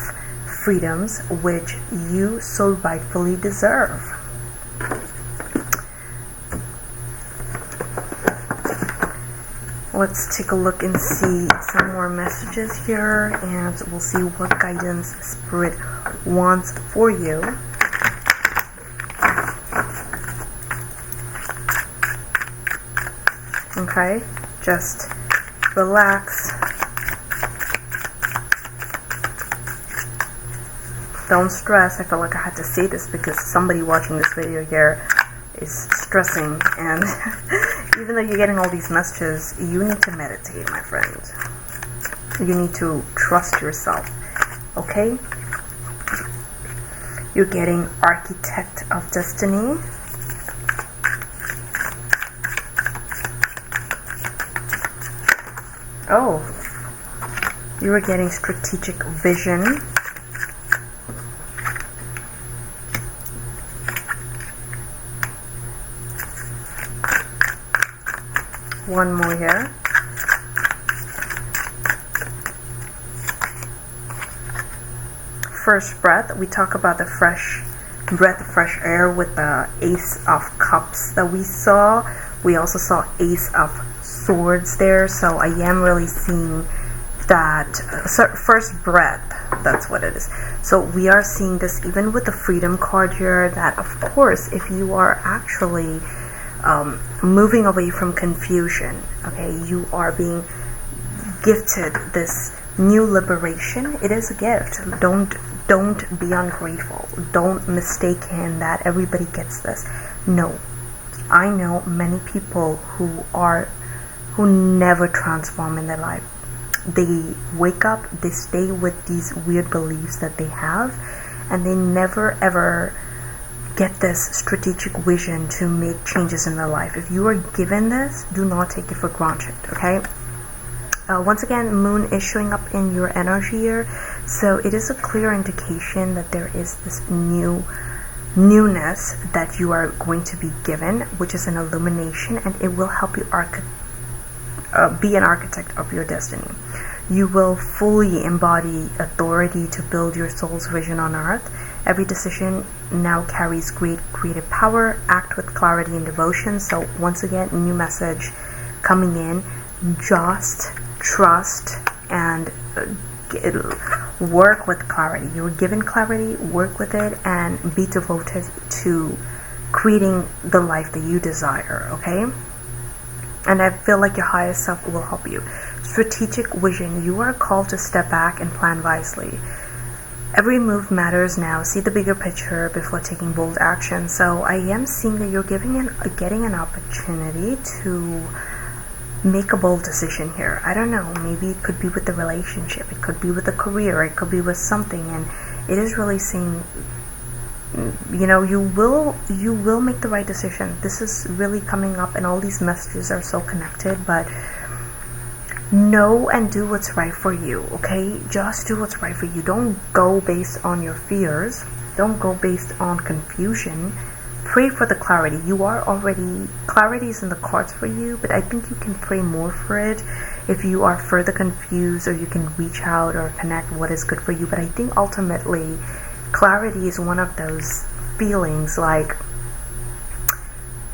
[SPEAKER 1] freedoms which you so rightfully deserve. Let's take a look and see some more messages here, and we'll see what guidance Spirit wants for you. Okay, just relax. Don't stress. I feel like I had to say this because somebody watching this video here is stressing, and even though you're getting all these messages, you need to meditate, my friend. You need to trust yourself, okay? You're getting Architect of Destiny. Oh, you were getting Strategic Vision. One more here. First breath. We talk about the fresh breath of fresh air with the Ace of Cups that we saw. We also saw Ace of Swords there. So I am really seeing that first breath That's what it is. So we are seeing this even with the freedom card here, that of course if you are actually moving away from confusion, okay, you are being gifted this new liberation. It is a gift. Don't be ungrateful. Don't mistaken that everybody gets this. No, I know many people who never transform in their life. They wake up, they stay with these weird beliefs that they have, and they never ever get this strategic vision to make changes in their life. If you are given this, do not take it for granted, okay? Once again, moon is showing up in your energy here, so it is a clear indication that there is this newness that you are going to be given, which is an illumination, and it will help you be an architect of your destiny. You will fully embody authority to build your soul's vision on earth. Every decision now carries great creative power. Act with clarity and devotion. So once again, new message coming in. Just trust and work with clarity. You're given clarity, work with it, and be devoted to creating the life that you desire, okay? And I feel like your higher self will help you. Strategic vision. You are called to step back and plan wisely. Every move matters now. See the bigger picture before taking bold action. So I am seeing that you're getting an opportunity to make a bold decision here. I don't know, maybe it could be with the relationship, it could be with a career, it could be with something, and it is really saying, you know, you will make the right decision. This is really coming up, and all these messages are so connected. But know and do what's right for you, okay? Just do what's right for you. Don't go based on your fears, don't go based on confusion. Pray for the clarity. Clarity is in the cards for you, but I think you can pray more for it if you are further confused, or you can reach out or connect what is good for you. But I think ultimately clarity is one of those feelings, like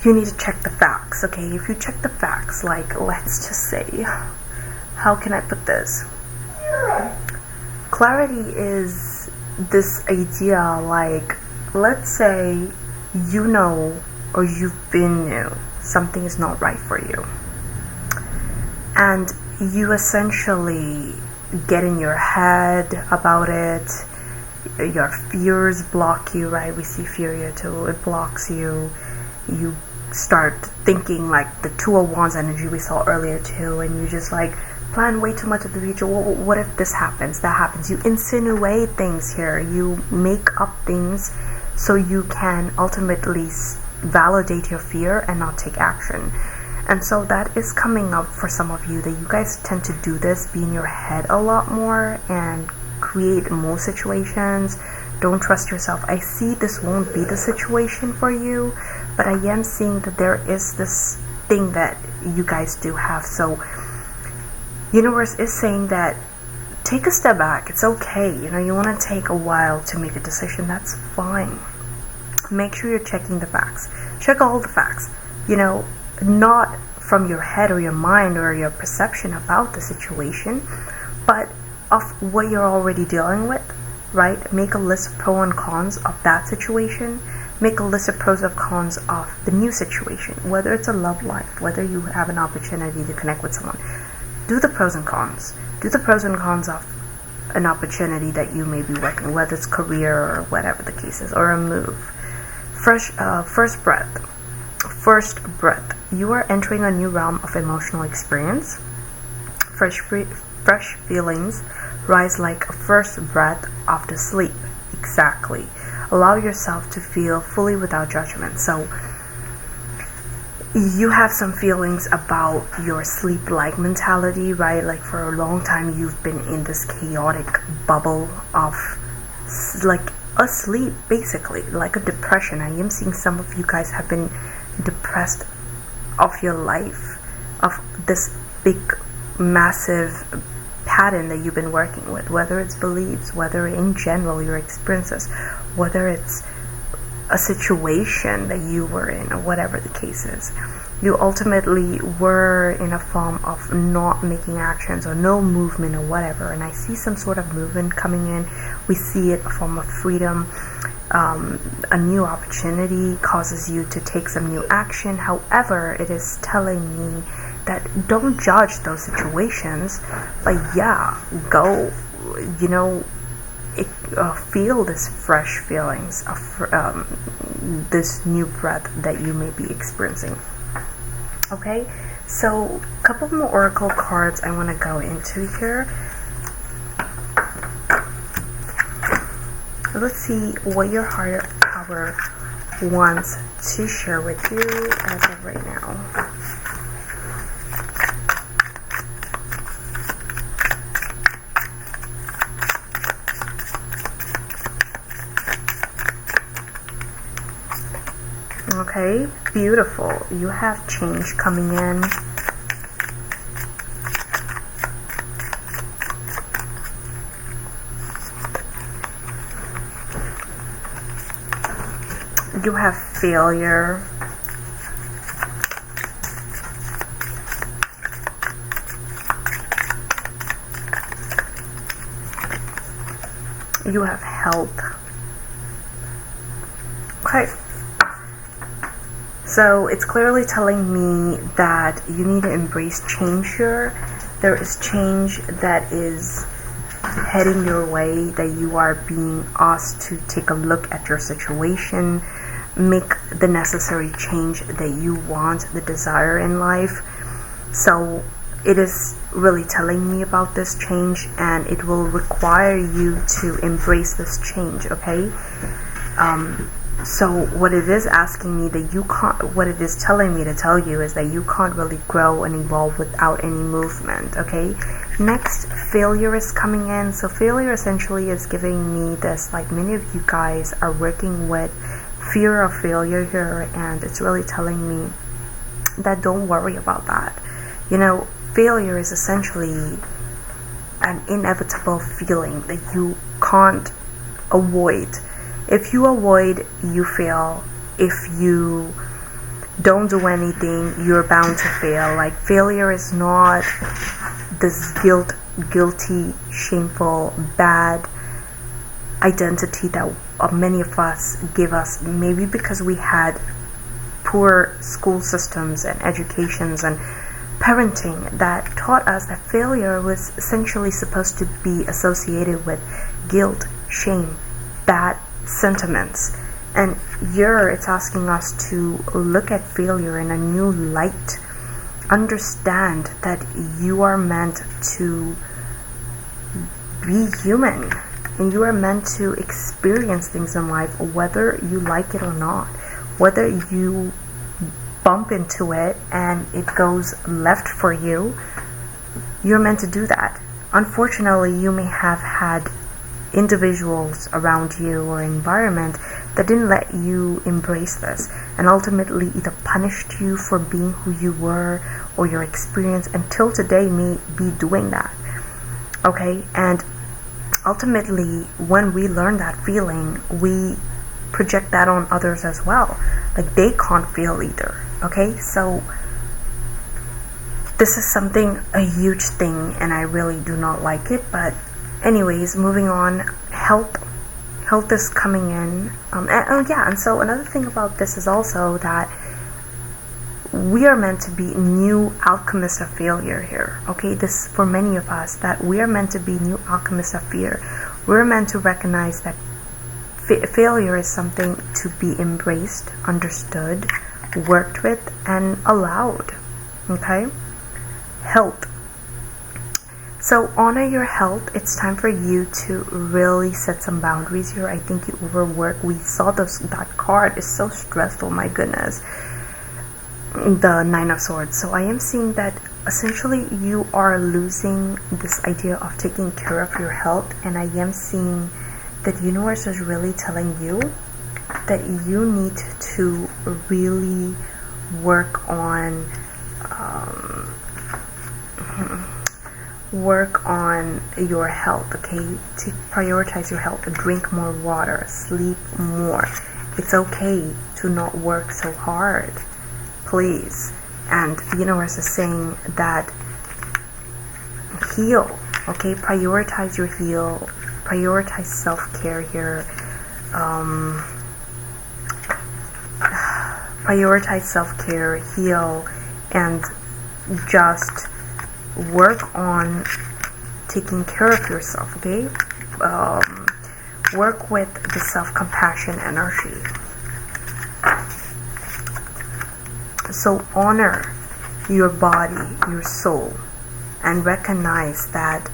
[SPEAKER 1] you need to check the facts, okay? If you check the facts, like, let's just say, how can I put this? Clarity is this idea, like, let's say you know, or you've been new, something is not right for you, and you essentially get in your head about it. Your fears block you, right? We see fear here too. It blocks you. You start thinking like the Two of Wands energy we saw earlier too, and you just like plan way too much of the future. Well, what if this happens, that happens? You insinuate things here. You make up things so you can ultimately validate your fear and not take action. And so that is coming up for some of you, that you guys tend to do this, be in your head a lot more and create more situations. Don't trust yourself. I see this won't be the situation for you, but I am seeing that there is this thing that you guys do have. So universe is saying that take a step back. It's okay. You know, you want to take a while to make a decision. That's fine. Make sure you're checking the facts. Check all the facts. You know, not from your head or your mind or your perception about the situation, but of what you're already dealing with, right? Make a list of pros and cons of that situation. Make a list of pros and cons of the new situation, whether it's a love life, whether you have an opportunity to connect with someone. Do the pros and cons. Do the pros and cons of an opportunity that you may be working, whether it's career or whatever the case is, or a move. First breath. You are entering a new realm of emotional experience. Fresh feelings rise like a first breath after sleep. Exactly. Allow yourself to feel fully without judgment. So you have some feelings about your sleep-like mentality, right? Like for a long time you've been in this chaotic bubble of like asleep, basically, like a depression. I am seeing some of you guys have been depressed of your life, of this big massive pattern that you've been working with, whether it's beliefs, whether in general your experiences, whether it's a situation that you were in, or whatever the case is. You ultimately were in a form of not making actions or no movement or whatever, and I see some sort of movement coming in. We see it a form of freedom. A new opportunity causes you to take some new action. However, it is telling me that don't judge those situations, but yeah, go, feel this fresh feelings of this new breath that you may be experiencing. Okay, so a couple more oracle cards I want to go into here. Let's see what your higher power wants to share with you as of right now. Okay, beautiful. You have change coming in. You have failure. You have health. Okay. So it's clearly telling me that you need to embrace change here. There is change that is heading your way, that you are being asked to take a look at your situation, make the necessary change that you want, the desire in life. So it is really telling me about this change, and it will require you to embrace this change, okay? So what it is asking me that you can't, what it is telling me to tell you is that you can't really grow and evolve without any movement, okay? Next, failure is coming in. So failure essentially is giving me this, like many of you guys are working with fear of failure here, and it's really telling me that don't worry about that. Failure is essentially an inevitable feeling that you can't avoid. If you avoid, you fail. If you don't do anything, you're bound to fail. Like, failure is not this guilty, shameful, bad identity that many of us give us, maybe because we had poor school systems and educations and parenting that taught us that failure was essentially supposed to be associated with guilt, shame, bad sentiments. And here it's asking us to look at failure in a new light. Understand that you are meant to be human, and you are meant to experience things in life, whether you like it or not. Whether you bump into it and it goes left for you, you're meant to do that. Unfortunately, you may have had individuals around you or environment that didn't let you embrace this, and ultimately either punished you for being who you were, or your experience until today may be doing that. Okay, and ultimately when we learn that feeling, we project that on others as well. Like, they can't feel either. Okay, so this is a huge thing, and I really do not like it. But anyways, moving on. Health is coming in, and so another thing about this is also that we are meant to be new alchemists of failure here. Okay, this for many of us, that we are meant to be new alchemists of fear. We're meant to recognize that failure is something to be embraced, understood, worked with, and allowed. Okay, health. So honor your health. It's time for you to really set some boundaries here. I think you overwork. We saw that card is so stressful, my goodness. The Nine of Swords. So I am seeing that essentially you are losing this idea of taking care of your health, and I am seeing that the universe is really telling you that you need to really work on your health, okay? To prioritize your health, drink more water, sleep more, It's okay to not work so hard, please. And the universe is saying that heal, okay? Prioritize your heal, prioritize self-care here. Prioritize self-care, heal, and just work on taking care of yourself, okay? Work with the self-compassion energy. So honor your body, your soul, and recognize that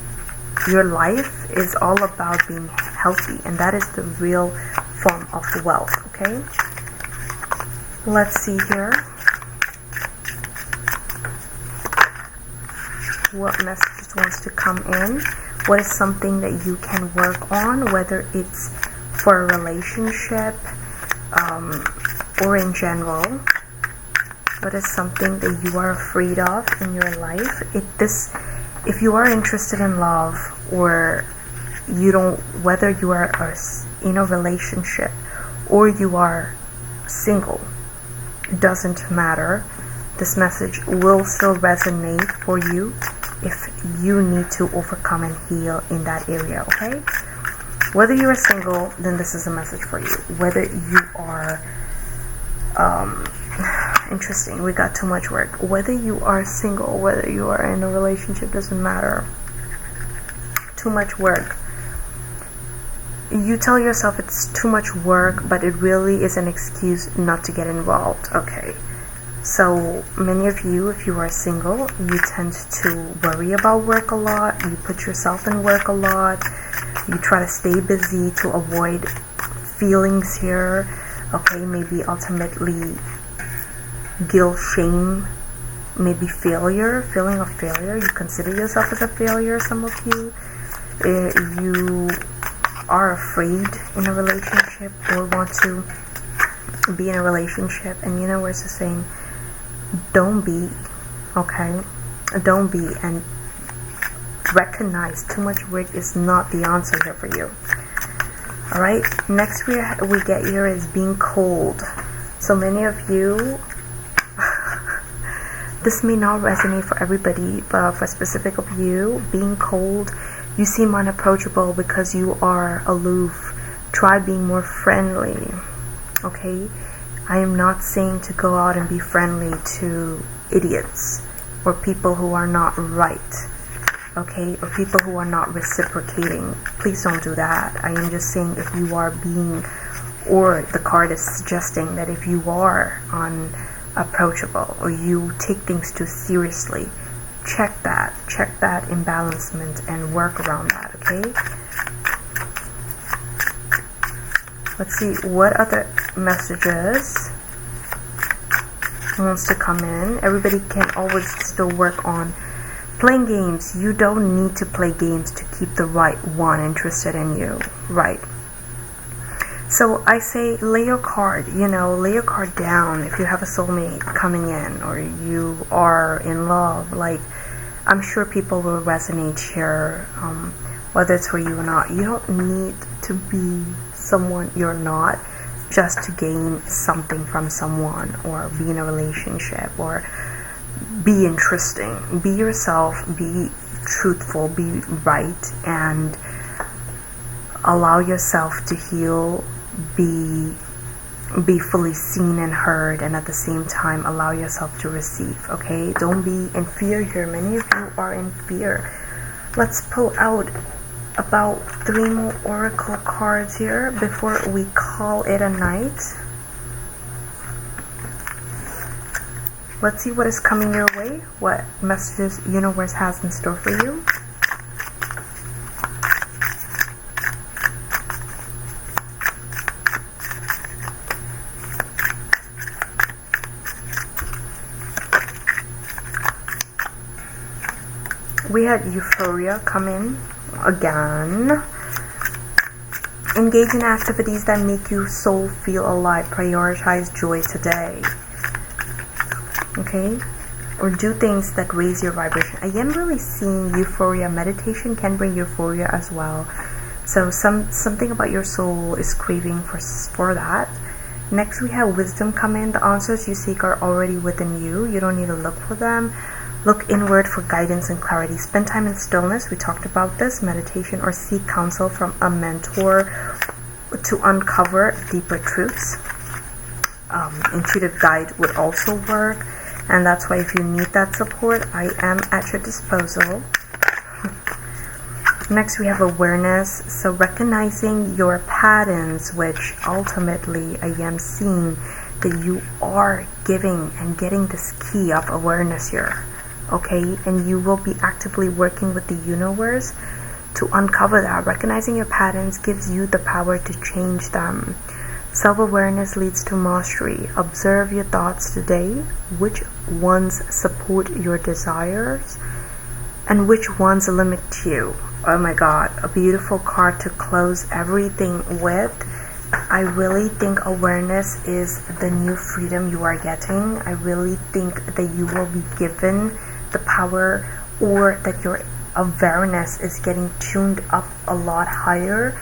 [SPEAKER 1] your life is all about being healthy, and that is the real form of wealth, okay? Let's see here. What messages wants to come in? What is something that you can work on, whether it's for a relationship or in general? What is something that you are afraid of in your life? If you are interested in love, or you don't, whether you are in a relationship or you are single, it doesn't matter. This message will still resonate for you if you need to overcome and heal in that area, okay? Whether you are single, then this is a message for you. Whether you are interesting, we got too much work. Whether you are single, whether you are in a relationship, doesn't matter. Too much work. You tell yourself it's too much work, but it really is an excuse not to get involved, okay? So many of you, if you are single, you tend to worry about work a lot. You put yourself in work a lot. You try to stay busy to avoid feelings here, okay? Maybe ultimately guilt, shame, maybe failure, feeling of failure. You consider yourself as a failure, some of you. You are afraid in a relationship or want to be in a relationship, and you know where it's saying, don't be, okay? Don't be, and recognize too much work is not the answer here for you. Alright, next we get here is being cold. So many of you, this may not resonate for everybody, but for specific of you, being cold, you seem unapproachable because you are aloof. Try being more friendly, okay? I am not saying to go out and be friendly to idiots or people who are not right, okay? Or people who are not reciprocating. Please don't do that. I am just saying if you are being, or the card is suggesting that if you are unapproachable or you take things too seriously, check that imbalancement and work around that, okay? Let's see what other messages wants to come in. Everybody can always still work on playing games. You don't need to play games to keep the right one interested in you, right? So I say lay your card, lay your card down if you have a soulmate coming in or you are in love. Like, I'm sure people will resonate here, whether it's for you or not. You don't need to be someone you're not just to gain something from someone or be in a relationship or be interesting. Be yourself, be truthful, be right, and allow yourself to heal, be fully seen and heard, and at the same time allow yourself to receive, okay? Don't be in fear here. Many of you are in fear. Let's pull out about 3 more oracle cards here before we call it a night. Let's see what is coming your way, what messages universe has in store for you. We had euphoria come in again. Engage in activities that make your soul feel alive. Prioritize joy today. Okay? Or do things that raise your vibration. I am really seeing euphoria. Meditation can bring euphoria as well. So something about your soul is craving for that. Next we have wisdom come in. The answers you seek are already within you. You don't need to look for them. Look inward for guidance and clarity. Spend time in stillness. We talked about this. Meditation, or seek counsel from a mentor to uncover deeper truths. Intuitive guide would also work, and that's why if you need that support, I am at your disposal. Next we have awareness. So recognizing your patterns, which ultimately I am seeing that you are giving and getting this key of awareness here. Okay, and you will be actively working with the universe to uncover that. Recognizing your patterns gives you the power to change them. Self-awareness leads to mastery. Observe your thoughts today. Which ones support your desires and which ones limit you? Oh my god, a beautiful card to close everything with. I really think awareness is the new freedom you are getting. I really think that you will be given the power, or that your awareness is getting tuned up a lot higher,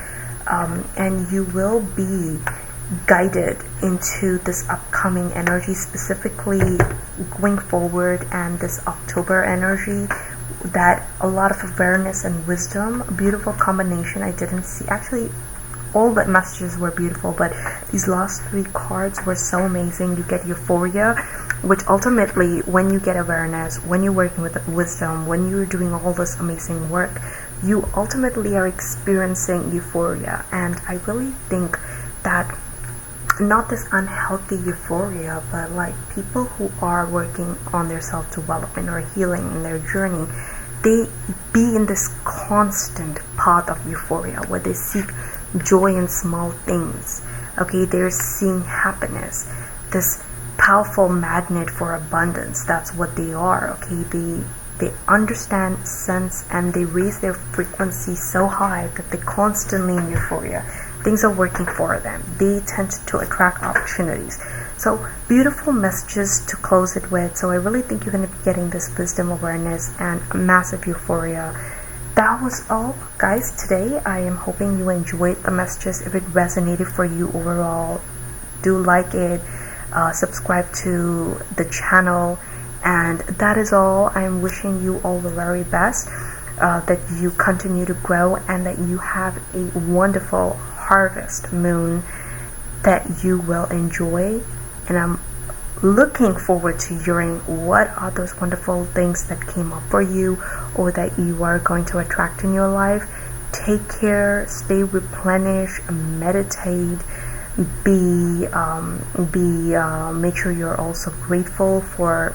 [SPEAKER 1] and you will be guided into this upcoming energy, specifically going forward, and this October energy, that a lot of awareness and wisdom, a beautiful combination. I didn't see, actually all the messages were beautiful, but these last 3 cards were so amazing. You get euphoria, which ultimately, when you get awareness, when you're working with wisdom, when you're doing all this amazing work, you ultimately are experiencing euphoria. And I really think that not this unhealthy euphoria, but like people who are working on their self-development or healing in their journey, they be in this constant path of euphoria where they seek joy in small things. Okay, they're seeing happiness, this powerful magnet for abundance. That's what they are. Okay, they understand, sense, and they raise their frequency so high that they're constantly in euphoria. Things are working for them. They tend to attract opportunities. So beautiful messages to close it with. So I really think you're going to be getting this wisdom, awareness, and massive euphoria. That was all, guys, today. I am hoping you enjoyed the messages. If it resonated for you overall, do like it, subscribe to the channel, and that is all. I am wishing you all the very best, that you continue to grow, and that you have a wonderful harvest moon that you will enjoy. And I'm looking forward to hearing what are those wonderful things that came up for you, or that you are going to attract in your life. Take care, stay replenished, meditate, make sure you're also grateful for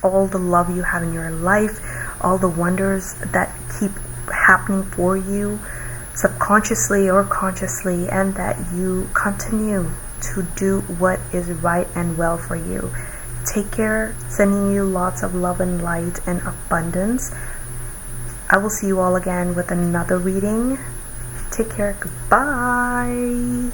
[SPEAKER 1] all the love you have in your life, all the wonders that keep happening for you, subconsciously or consciously, and that you continue to do what is right and well for you. Take care. Sending you lots of love and light and abundance. I will see you all again with another reading. Take care. Goodbye.